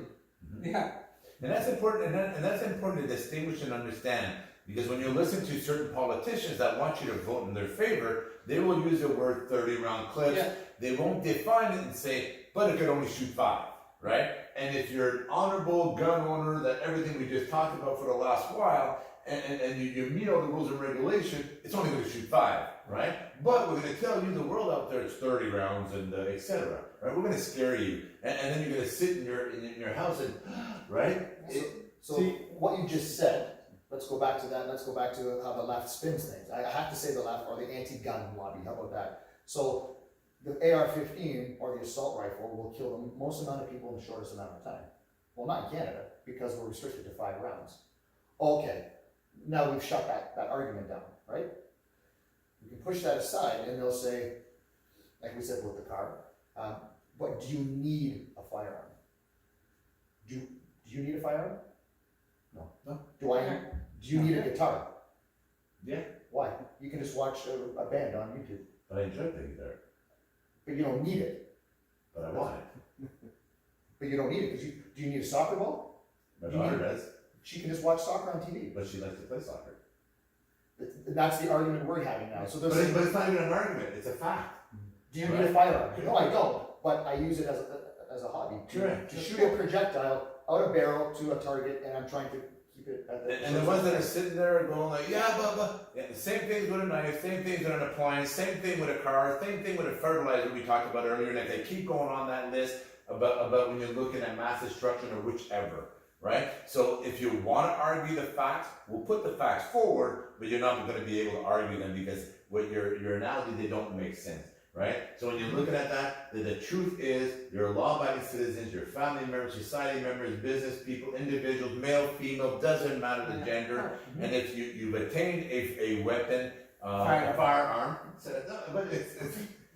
Yeah. And that's important, and that's important to distinguish and understand, because when you listen to certain politicians that want you to vote in their favor, they will use the word 30-round clips. Yeah. They won't define it and say, but it could only shoot 5, right? And if you're an honorable gun owner, that everything we just talked about for the last while, and you meet all the rules and regulations, it's only going to shoot 5, right? But we're going to tell you the world out there it's 30 rounds and etc. Right? We're going to scare you, and then you're going to sit in your house and right. So See- what you just said, let's go back to that. Let's go back to how the left spins things. I have to say the left, or the anti-gun lobby. How about that? So the AR-15 or the assault rifle will kill the most amount of people in the shortest amount of time. Well, not in Canada, because we're restricted to 5 rounds. Okay, now we've shut that argument down, right? We can push that aside, and they'll say, like we said with the car, but do you need a firearm? Do you need a firearm? No. No. Yeah. Do you need a guitar? Yeah. Why? You can just watch a band on YouTube, But I enjoy the guitar, but you don't need it. but I want it. But you don't need it because do you need a soccer ball? My You daughter need- does, She can just watch soccer on TV. but she likes to play soccer. That's the argument we're having now. So But there's, it's not even an argument; it's a fact. do you need a firearm? No, I don't. But I use it as a hobby Correct. to shoot a projectile out a barrel to a target, and I'm trying to keep it at the. And the ones that are sitting there going like, yeah, yeah, the same things with a knife, same things with an appliance, same thing with a car, same thing with a fertilizer we talked about earlier, and if they keep going on that list about when you're looking at mass destruction or whichever, right? So if you want to argue the facts, we'll put the facts forward, but you're not going to be able to argue them because what your analogy, they don't make sense. Right? So when you're looking at that, the truth is you're law-abiding citizens, you're family members, society members, business people, individuals, male, female, doesn't matter the gender. And if you've attained a weapon, a firearm, but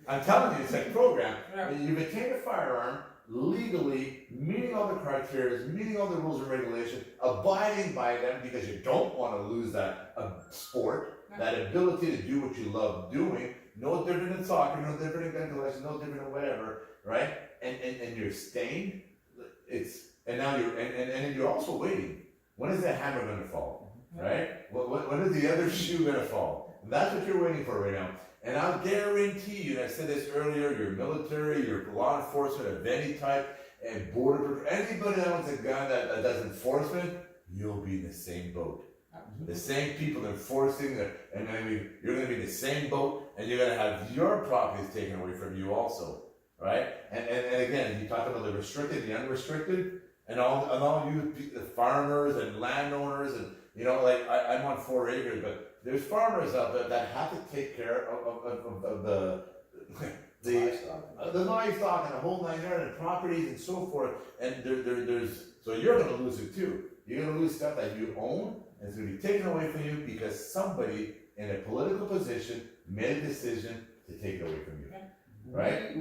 I'm telling you, it's a program. Yeah. You've attained a firearm legally, meeting all the criteria, meeting all the rules and regulations, abiding by them because you don't want to lose that sport, that ability to do what you love doing. No different than soccer, no different than gun collection, no different than whatever, right? And you're stained. And then you're also waiting. When is the hammer going to fall, right? When is the other shoe going to fall? And that's what you're waiting for right now. And I'll guarantee you, and I said this earlier, your military, your law enforcement of any type, and border, anybody that owns a gun that does enforcement, you'll be in the same boat. The same people enforcing it, and you're going to be in the same boat, and you're going to have your properties taken away from you also, right? And again, you talked about the restricted, the unrestricted, and all you the farmers and landowners, and like I'm on 4 acres, but there's farmers out there that have to take care of the livestock and the whole 9 yards and properties and so forth, and there's so you're going to lose it too. You're going to lose stuff that you own. It's going to be taken away from you because somebody in a political position made a decision to take it away from you, right?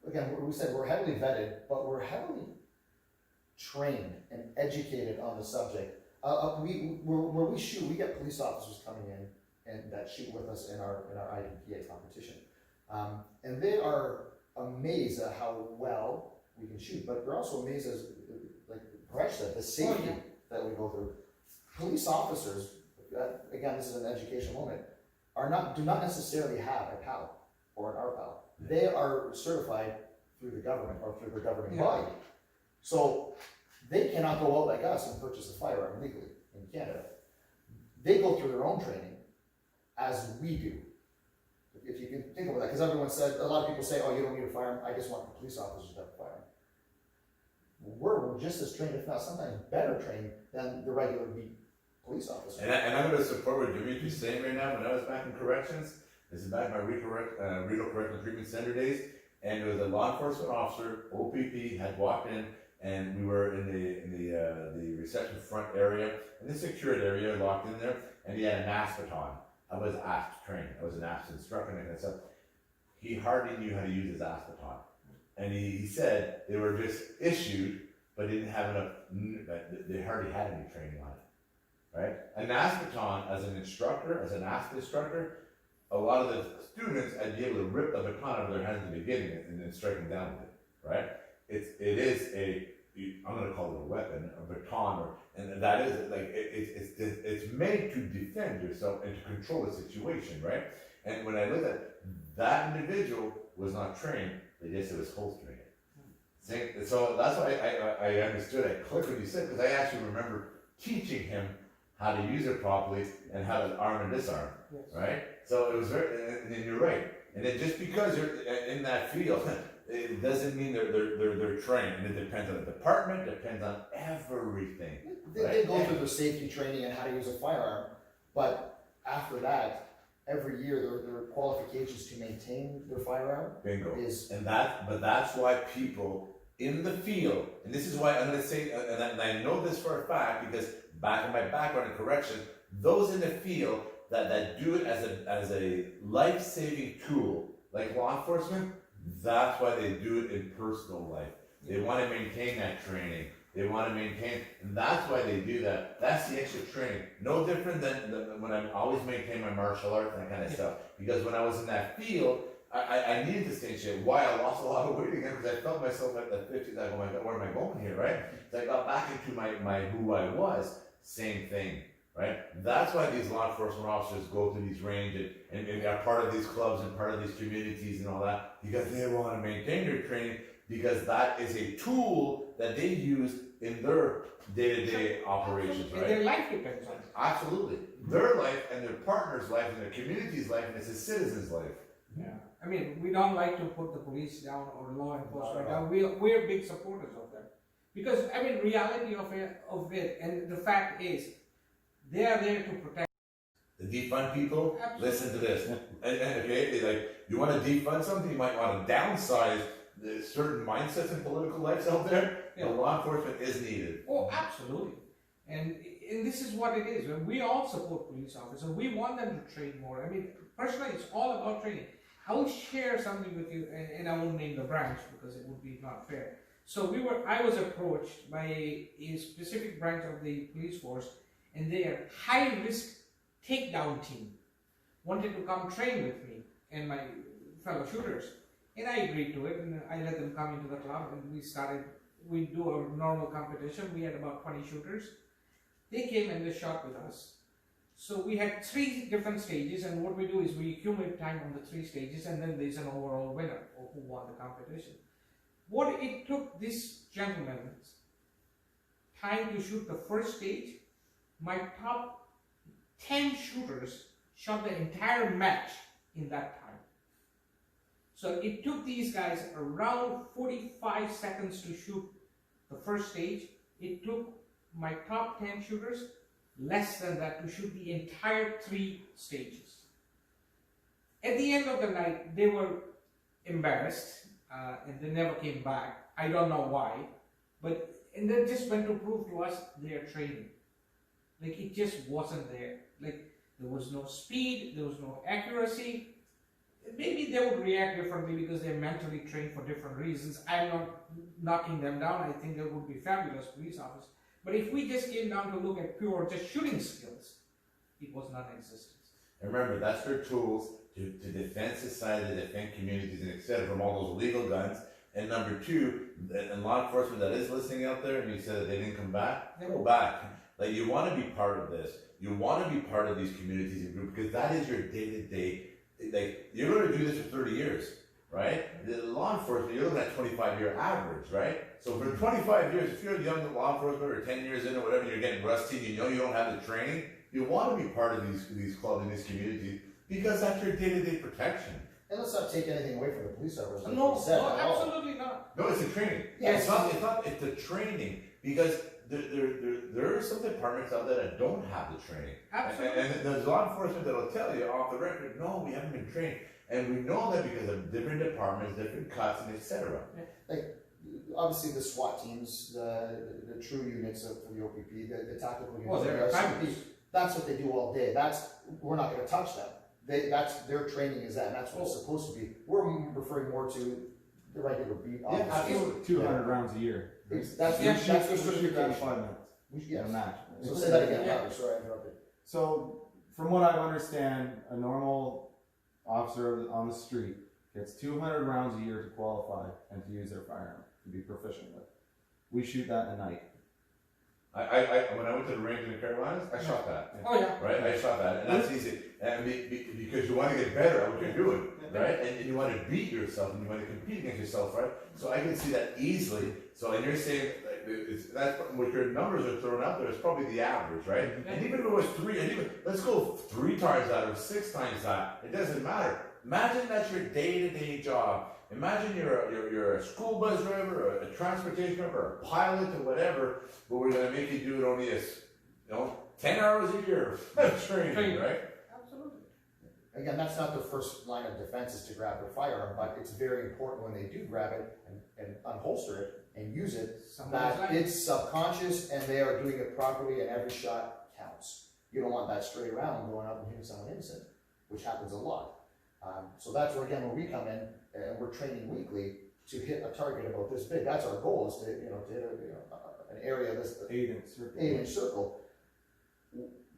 Again, we said we're heavily vetted, but we're heavily trained and educated on the subject. Where we shoot, we get police officers coming in and that shoot with us in our IPSC competition, and they are amazed at how well we can shoot. But they're also amazed, as like Paresh said, the safety that we go through. Police officers, again, this is an educational moment, do not necessarily have a PAL or an RPAL. They are certified through the government or through the governing body. So they cannot go out like us and purchase a firearm legally in Canada. They go through their own training as we do. If you can think about that, because everyone said, a lot of people say, oh, you don't need a firearm, I just want the police officers to have a firearm. We're just as trained, if not sometimes better trained than the regular beat police officer. And I'm going to support what Demetre's saying right now. When I was back in corrections, this is back in my Regional Correctional Treatment Center days, and there was a law enforcement officer, OPP, had walked in, and we were in the reception front area, in the secured area, locked in there, and he had an ASP baton. I was ASP trained. I was an ASP instructor and stuff. He hardly knew how to use his ASP baton. And he said they were just issued, but didn't have enough, they hardly had any training on it, right? An ASP baton, as an instructor, as an ASP instructor, a lot of the students, I'd be able to rip the baton out of their hands at the beginning and then strike them down with it, right? It is I'm going to call it a weapon, a baton, and that is like it's made to defend yourself and to control the situation, right? And when I look at that individual was not trained, they just was holstering it. So that's why I understood. I clicked what you said because I actually remember teaching him how to use it properly and how to arm and disarm, right? So it was very, and you're right. And then just because you're in that field, it doesn't mean they're trained, and it depends on the department, depends on everything. They go through their safety training and how to use a firearm, but after that, every year their qualifications to maintain their firearm Bingo. is. But that's why people in the field, and this is why I'm going to say, and I know this for a fact because back in my background in correction, those in the field that do it as a life-saving tool, like law enforcement, that's why they do it in personal life. They want to maintain that training. They want to maintain, and that's why they do that. That's the extra training. No different than when I always maintain my martial arts and that kind of stuff. Because when I was in that field, I needed to stay in shape. Why I lost a lot of weight again, because I felt myself at the 50s. I go, my God, where am I going here, right? So I got back into my who I was. Same thing, right? That's why these law enforcement officers go to these ranges and are part of these clubs and part of these communities and all that, because they want to maintain their training, because that is a tool that they use in their day-to-day operations, right? Their life depends on it. Absolutely. Their life and their partner's life and their community's life and it's a citizen's life. Yeah. I mean, we don't like to put the police down or law enforcement down. We're big supporters of them. Because, I mean, reality of it, and the fact is, they are there to protect. The defund people, Absolutely. listen to this. And okay, like, you want to defund something, you might want to downsize the certain mindsets and political lives out there. Yeah. But law enforcement is needed. Oh, absolutely. And this is what it is. When we all support police officers, we want them to train more. I mean, personally, it's all about training. I will share something with you, and I won't name the branch because it would be not fair. So I was approached by a specific branch of the police force, and their high-risk takedown team wanted to come train with me and my fellow shooters. And I agreed to it, and I let them come into the club, and we do a normal competition. We had about 20 shooters. They came and they shot with us. So we had 3 different stages, and what we do is we accumulate time on the 3 stages, and then there's an overall winner who won the competition. What it took this gentleman's time to shoot the first stage, my top 10 shooters shot the entire match in that time. So it took these guys around 45 seconds to shoot the first stage. It took my top 10 shooters less than that to shoot the entire 3 stages. At the end of the night, they were embarrassed and they never came back. I don't know why, and that just went to prove to us their training. Like, it just wasn't there. Like, there was no speed, there was no accuracy. Maybe they would react differently because they're mentally trained for different reasons. I'm not knocking them down. I think they would be fabulous police officers. But if we just came down to look at pure just shooting skills, it was non-existent. And remember, that's their tools to defend society, to defend communities, and etc. from all those illegal guns. And number 2, and law enforcement that is listening out there, and you said that they didn't come back, go back. Like, you want to be part of this. You want to be part of these communities and groups, because that is your day-to-day. Like, you're going to do this for 30 years, right? The law enforcement, you're looking at 25-year average, right? So for 25 years, if you're a young law enforcement or 10 years in or whatever, you're getting rusty, and you know you don't have the training, you want to be part of these clubs and these communities, because that's your day-to-day protection. And let's not take anything away from the police officers. No, absolutely not. No, it's the training. Yes. It's the training, because there are some departments out there that don't have the training. Absolutely. And there's law enforcement that'll tell you off the record, no, we haven't been trained. And we know that because of different departments, different cuts, and etc. Obviously, the SWAT teams, the true units for the OPP, the tactical units, Well, they're the RCMP, fabulous. that's what they do all day. We're not going to touch them. That's their training is that, and that's what it's supposed to be. We're referring more to the regular beat. Yeah, absolutely. 200 rounds a year. That's Yeah, that's We the shoot every certification. 5 minutes. Yes. In a match. So say that again. Yeah. Sorry, I interrupted. So, from what I understand, a normal officer on the street gets 200 rounds a year to qualify and to use their firearm, to be proficient with. We shoot that in a night. When I went to the range in the Carolinas, I shot that. Oh yeah. Right, I shot that, and that's easy. And because you want to get better at what you're doing, right? And you want to beat yourself, and you want to compete against yourself, right? So I can see that easily. So, and you're saying that's what your numbers are throwing out there is probably the average, right? And even if it was 3, and even let's go 3 times that or 6 times that, it doesn't matter. Imagine that's your day-to-day job. Imagine you're a school bus driver, or a transportation driver, or a pilot, or whatever. But we're going to make you do it only as 10 hours a year of training, right? Absolutely. Again, that's not the first line of defense is to grab their firearm, but it's very important when they do grab it and unholster it and use it, that it's subconscious and they are doing it properly and every shot counts. You don't want that straight around going up and hitting someone innocent, which happens a lot. So that's where, again, when we come in and we're training weekly to hit a target about this big. That's our goal, is to hit an area this 8-inch circle.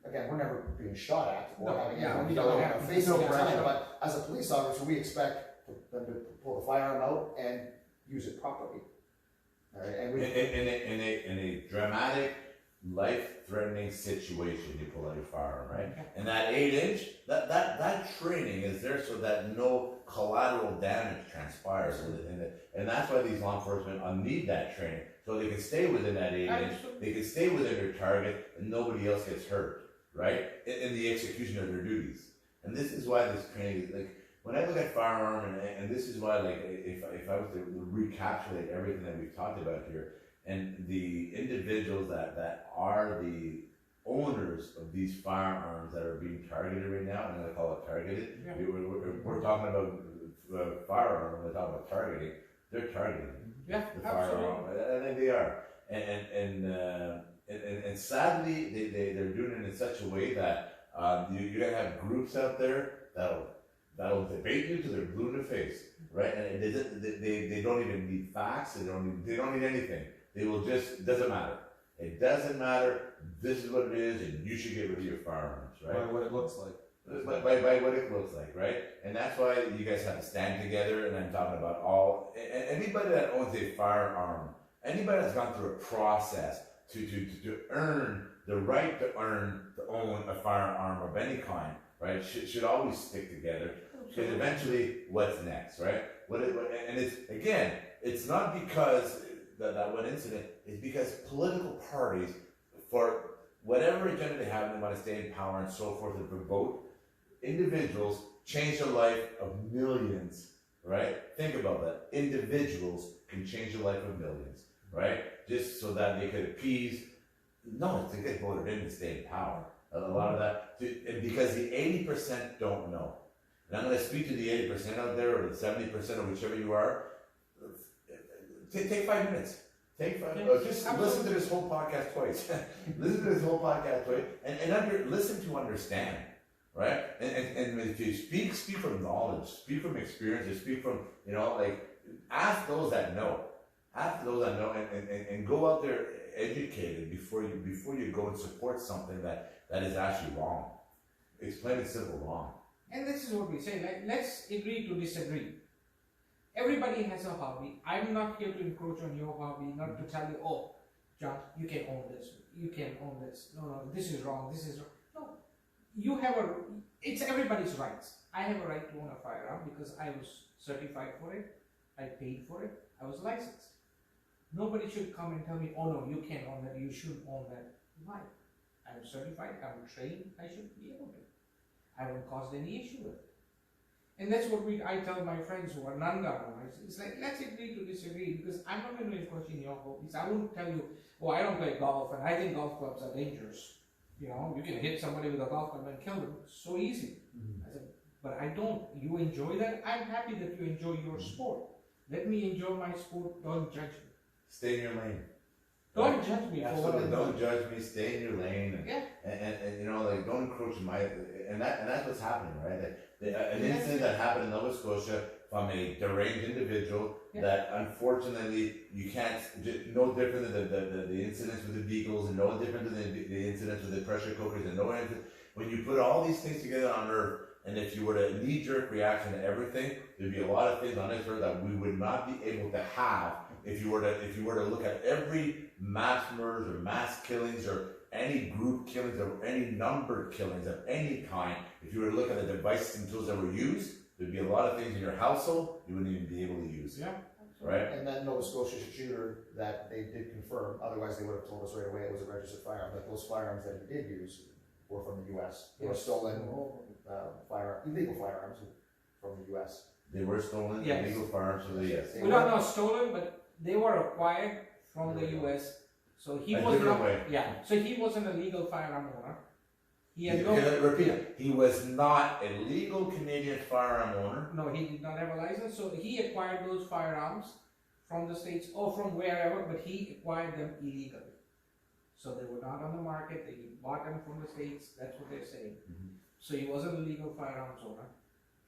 Again, we're never being shot at or having anyone yelling in our face all the time, but as a police officer, we expect them to pull the firearm out and use it properly. All right, and in a dramatic, life-threatening situation, you pull out your firearm, right? And that 8-inch, that training is there so that no collateral damage transpires, and that's why these law enforcement need that training, so they can stay within that 8-inch, they can stay within their target, and nobody else gets hurt, right? In the execution of their duties. And this is why this training is when I look at firearm, and this is why, if I was to recapitulate everything that we've talked about here, and the individuals that are the owners of these firearms that are being targeted right now, and I call it targeted. Yeah. We're talking about firearm, we're talking about targeting. They're targeting the firearm. I think they are, and sadly they're doing it in such a way that you're gonna have groups out there that'll debate you till they're blue in the face, right? And they don't even need facts. They don't need anything. They will just, it doesn't matter. It doesn't matter. This is what it is, and you should get rid of your firearms, right? By what it looks like. By what it looks like, right? And that's why you guys have to stand together, and I'm talking about anybody that owns a firearm, anybody that's gone through a process to earn the right to own a firearm of any kind, right, should always stick together. Because eventually, what's next, right? And it's not because that one incident, is because political parties, for whatever agenda they have, they want to stay in power and so forth, and vote, individuals change the life of millions, right? Think about that. Individuals can change the life of millions, right? Just so that they could appease, no, to get voted in to stay in power. A lot of that, because the 80% don't know. And I'm going to speak to the 80% out there, or the 70%, or whichever you are. Take 5 minutes. Just listen to this whole podcast twice. Listen to this whole podcast twice, and listen to understand, right? And if you speak from knowledge, speak from experience, or speak from, ask those that know. Ask those that know, and go out there educated before you go and support something that is actually wrong. It's plain and simple wrong. And this is what we say, let's agree to disagree. Everybody has a hobby. I'm not here to encroach on your hobby, not to tell you, oh, John, you can own this, you can own this. No, this is wrong, this is wrong. No, you have it's everybody's rights. I have a right to own a firearm because I was certified for it, I paid for it, I was licensed. Nobody should come and tell me, oh no, you can't own that, you should own that. Why? I'm certified, I'm trained, I should be able to. I haven't caused any issue with it. And that's what I tell my friends who are non-gun owners. It's like, let's agree to disagree, because I'm not going to question your hobbies. I won't tell you, oh, I don't play golf and I think golf clubs are dangerous. You know, you can hit somebody with a golf club and kill them so easy. I said, but I don't. You enjoy that? I'm happy that you enjoy your sport. Let me enjoy my sport. Don't judge me. Stay in your lane. Don't judge me for what Absolutely, I'm don't doing. judge me. Stay in your lane, and, Yeah. and you know, like, don't encroach in my, and that's what's happening, right? An And that's incident that happened in Nova Scotia from a deranged individual that unfortunately you can't, no different than the incidents with the Beagles, and no different than the incidents with the pressure cookers, and no different. When you put all these things together on Earth, and if you were to knee-jerk reaction to everything, there'd be a lot of things on this Earth that we would not be able to have if you were to look at every mass murders or mass killings or any group killings or any numbered killings of any kind. If you were to look at the devices and tools that were used, there'd be a lot of things in your household you wouldn't even be able to use. Yeah. Right? And that Nova Scotia shooter that they did confirm, otherwise they would have told us right away it was a registered firearm, that those firearms that he did use were from the US. They were stolen illegal firearms from the US. They were stolen, Yes. illegal firearms from the yes. We don't know stolen, but they were acquired from the US. So he A was different not. way. Yeah. So he wasn't a legal firearm owner. He had no. Okay, repeat it. He was not a legal Canadian firearm owner. No, he did not have a license. So he acquired those firearms from the States or from wherever, but he acquired them illegally. So they were not on the market. They bought them from the States. That's what they're saying. So he wasn't a legal firearms owner,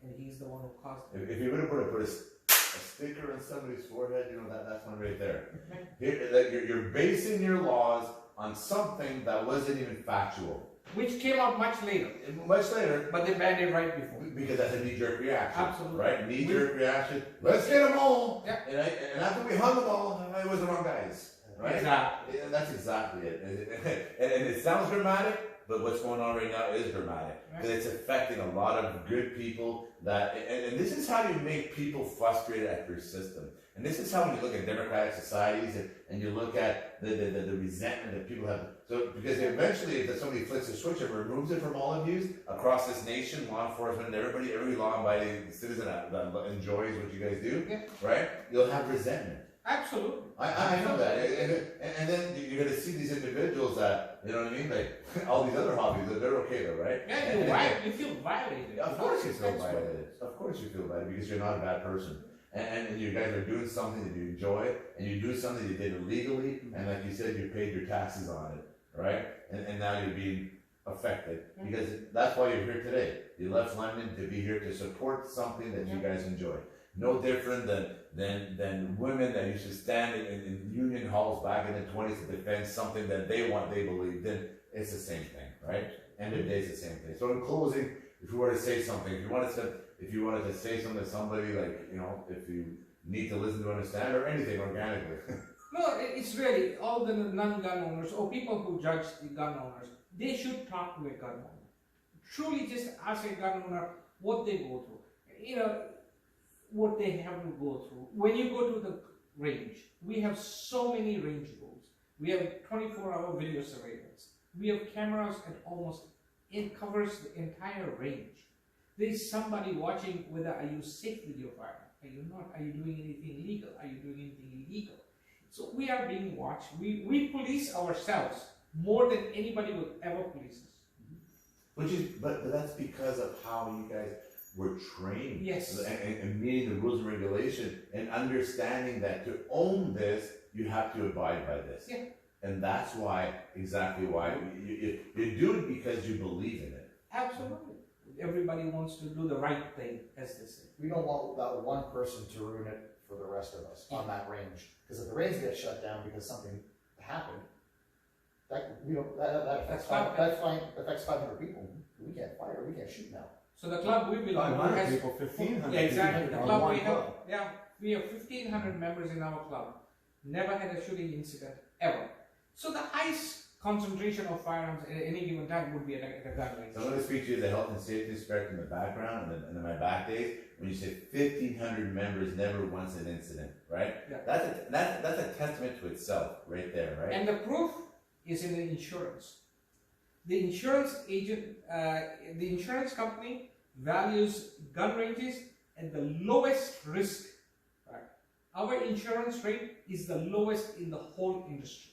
and he's the one who caused it. If you would have put a sticker on somebody's forehead, you know, that's one right there. Here, like, you're basing your laws on something that wasn't even factual. Which came out much later, Much later, but they banned it right before. because that's a knee-jerk reaction. Absolutely. Right? Knee-jerk reaction. Let's get them all. Yeah. And after we hung them all, it was the wrong guys. Right? Exactly. Yeah, that's exactly it. And it sounds dramatic, but what's going on right now is dramatic. Because it's affecting a lot of good people that, and this is how you make people frustrated at your system. And this is how when you look at democratic societies and you look at the resentment that people have. So, because eventually if somebody flicks a switch and removes it from all of you across this nation, law enforcement, every law-abiding citizen that enjoys what you guys do, right? You'll have resentment. Absolutely. I know that, and then you're gonna see these individuals that, you know what I mean, like all these other hobbies, they're okay though, right? Yeah, you feel violated. Of course you feel violated. Of course you feel violated because you're not a bad person, and you guys are doing something that you enjoy, and you do something you did illegally, and like you said, you paid your taxes on it, right? And now you're being affected because that's why you're here today. You left London to be here to support something that you guys enjoy. No different than women that used to stand in union halls back in the 20s to defend something that they believed in. It's the same thing, right? End of the day, it's the same thing. So in closing, if you were to say something, if you wanted to say something to somebody, like, you know, if you need to listen to understand or anything organically. No, it's really all the non-gun owners or people who judge the gun owners, they should talk to a gun owner. Truly just ask a gun owner what they go through. You know, what they have to go through. When you go to the range, we have so many range rules. We have 24-hour video surveillance. We have cameras at it covers the entire range. There is somebody watching whether are you safe with your firearm? Are you not? Are you doing anything illegal? Are you doing anything illegal? So we are being watched. We police ourselves more than anybody will ever police us. But that's because of how you guys were trained. Yes. And meeting the rules and regulation and understanding that to own this, you have to abide by this. Yeah. And that's exactly why you do it because you believe in it. Absolutely. Everybody wants to do the right thing, as they say. We don't want that one person to ruin it for the rest of us on that range. Because if the range gets shut down because something happened, that affects 500 people. We can't fire, we can't shoot now. So the club we belong to 500 has people, 1,500 yeah, exactly. The people club on we one have, club. yeah, we have 1,500 members in our club. Never had a shooting incident ever. So the highest concentration of firearms at any given time would be at a gun range. So I'm going to speak to you as a health and safety inspector in the background and in my back days. When you say 1,500 members, never once an incident, right? Yeah. That's a testament to itself, right there, right? And the proof is in the insurance. The insurance agent, the insurance company values gun ranges at the lowest risk. Right? Our insurance rate is the lowest in the whole industry.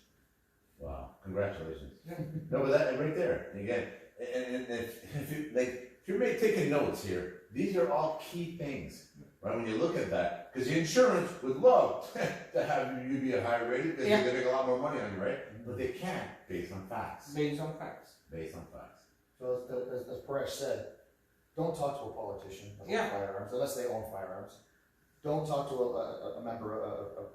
Wow, congratulations. Yeah. No, but that right there, again, and if you're taking notes here, these are all key things, right? When you look at that, because the insurance would love to have you be a higher rated because they're going to make a lot more money on you, right? But they can't based on facts. Based on facts. Based on facts. So as Paresh said, don't talk to a politician about firearms unless they own firearms. Don't talk to a member of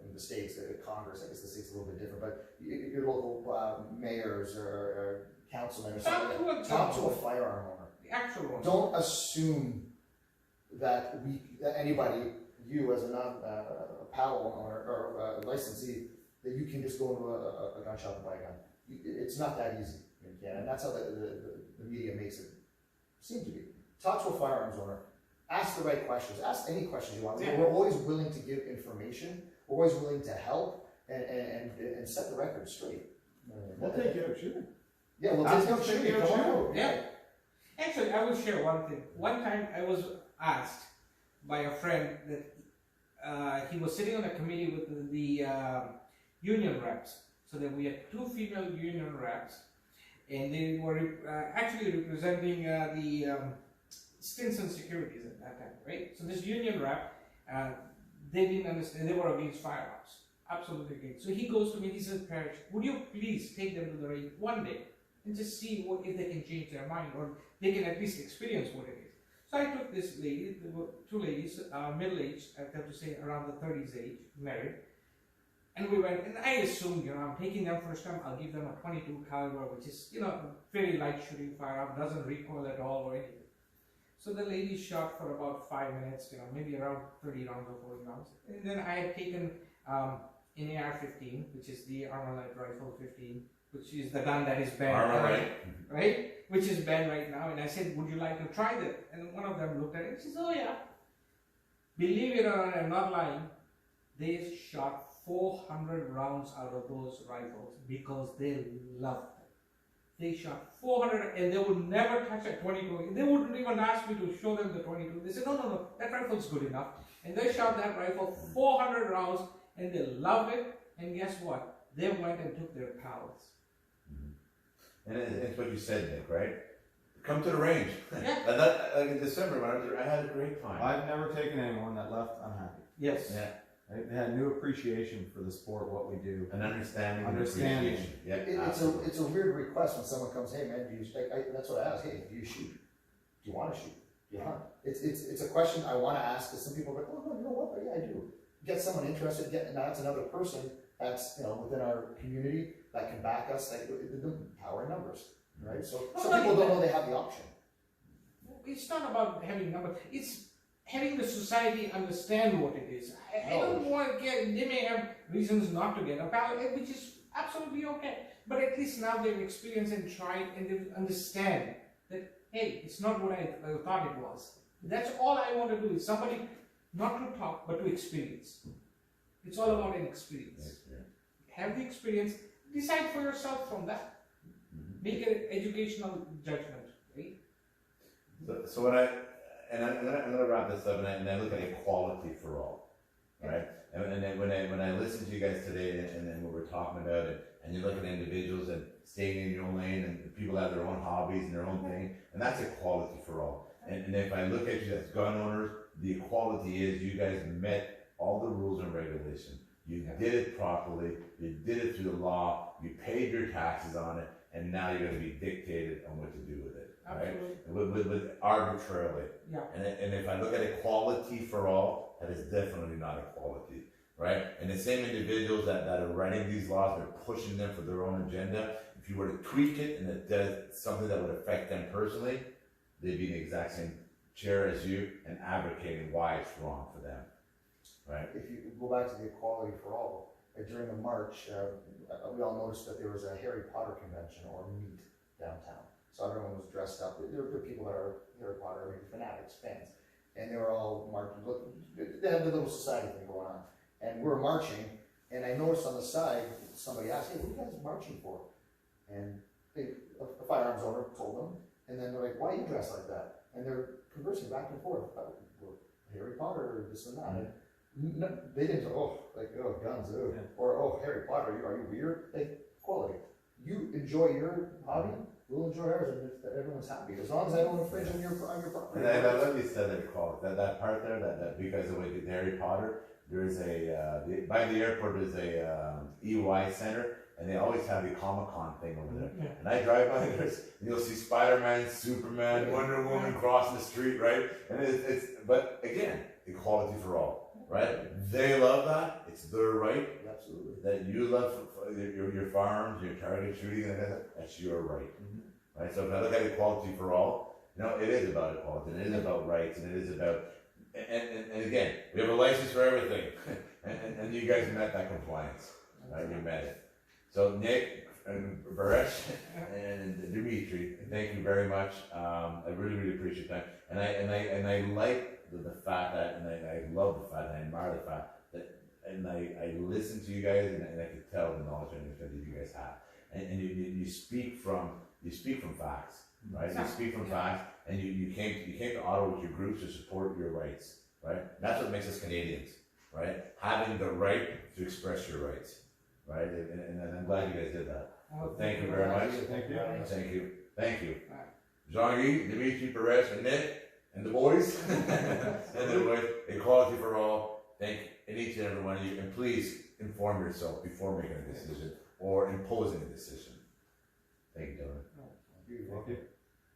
in the states, Congress. I guess the state's a little bit different, but your local mayors or councilmen or something. Talk to a firearm owner. The actual one. Don't assume that anybody, you as a PAL owner or a licensee, that you can just go into a gun shop and buy a gun. It's not that easy in Canada, and that's how the media makes it seem to be. Talk to a firearms owner. Ask the right questions. Ask any questions you want. Yeah. We're always willing to give information. We're always willing to help and set the record straight. We'll take you out shooting. Yeah, we'll Ask take us you to take you out shooting. shooting. Yeah. Actually, I will share one thing. One time I was asked by a friend that he was sitting on a committee with the union reps. So that we had 2 female union reps, and they were actually representing the Stinson Securities at that time, right? So this union rep, they didn't understand, they were against firearms, absolutely against. So he goes to me, he says, Paresh, would you please take them to the range one day and just see if they can change their mind or they can at least experience what it is. So I took this lady, there were 2 ladies, middle-aged, I have to say around the 30s age, married. And we went, and I assumed, I'm taking them first time, I'll give them a 22 caliber, which is, a very light shooting firearm, doesn't recoil at all or anything. So the lady shot for about 5 minutes, maybe around 30 rounds or 40 rounds. And then I had taken an AR-15, which is the Armalite Rifle 15, which is the gun that is banned, right? Which is banned right now. And I said, would you like to try that? And one of them looked at it and says, oh yeah. Believe it or not, I'm not lying. They shot 400 rounds out of those rifles because they loved them. They shot 400 and they would never touch a 22. They wouldn't even ask me to show them the 22. They said, no, that rifle's good enough. And they shot that rifle 400 rounds and they loved it. And guess what? They went and took their pals. And it's what you said, Nick, right? Come to the range. Yeah. Like in December, when I was there, I had a great time. I've never taken anyone that left unhappy. Yes. Yeah. Right? They had new appreciation for the sport, what we do. An understanding. Understanding. And appreciation. Yeah, It's a weird request when someone comes, hey man, do you that's what I ask, hey, do you shoot? Do you want to shoot? Do you hunt? It's a question I want to ask because some people are like, oh no, you know what? Yeah, I do. Get someone interested, and that's another person that's within our community that can back us. Like the power in numbers, right? So some people don't know they have the option. It's not about having numbers. It's having the society understand what it is. I don't want to get, they may have reasons not to get a ballot, which is absolutely okay. But at least now they've experienced and tried and they understand that, hey, it's not what I thought it was. That's all I want to do is somebody not to talk, but to experience. It's all about an experience. Have the experience, decide for yourself from that. Make an educational judgment, right? So when I'm gonna wrap this up, and I look at equality for all, right? And then when I listen to you guys today, and then what we're talking about, and you look at individuals and staying in your own lane, and people have their own hobbies and their own thing, and that's equality for all. And if I look at you as gun owners, the equality is you guys met all the rules and regulations. You did it properly. You did it through the law. You paid your taxes on it, and now you're going to be dictated on what to do with it. Right? With arbitrarily. Yeah. And if I look at equality for all, that is definitely not equality, right? And the same individuals that are writing these laws, they're pushing them for their own agenda. If you were to tweak it and it does something that would affect them personally, they'd be in the exact same chair as you and advocating why it's wrong for them, right? If you go back to the equality for all, during the march, we all noticed that there was a Harry Potter convention or meet downtown. So everyone was dressed up. There were people that are Harry Potter, maybe fanatics, fans, and they were all marching. They had the little society thing going on, and we were marching. And I noticed on the side, somebody asked, "Hey, what are you guys marching for?" And a firearms owner told them, and then they're like, "Why are you dressed like that?" and they're conversing back and forth about Harry Potter or this and that. And no, they didn't say, oh, like, oh, guns, oh, or oh, Harry Potter, are you weird? Like, quality. You enjoy your hobby, we'll enjoy ours, and everyone's happy. As long as I don't infringe on your property. And I love you said that, Paul, that part there, that because of what you did, Harry Potter, there's by the airport, there's a EY center, and they always have the Comic-Con thing over there. Yeah. And I drive by there, you'll see Spider-Man, Superman, Wonder Woman crossing the street, right? And it's but again, equality for all, right? They love that, it's their right. Absolutely. That you love your firearms, your target shooting, and that's your right. Right? So if I look at equality for all, it is about equality, and it is about rights, and it is about, and again, we have a license for everything, and you guys met that compliance, right? You met it. So Nick and Paresh and Demetre, thank you very much. I really, really appreciate that, and I like the fact that, and I love the fact, and I admire the fact that, and I listen to you guys, and I can tell the knowledge and understanding you guys have, and you speak from facts, right? You speak from facts, and you came to Ottawa with your groups to support your rights, right? That's what makes us Canadians, right? Having the right to express your rights, right? And I'm glad you guys did that. So thank you very much. Thank you. Thank you. Thank you. Jean-Guy, Demetre, Paresh, and Nick, and the boys, and the boys, equality for all. Thank each and every one of you, and please inform yourself before making a decision or imposing a decision. Thank you, gentlemen. Thank you.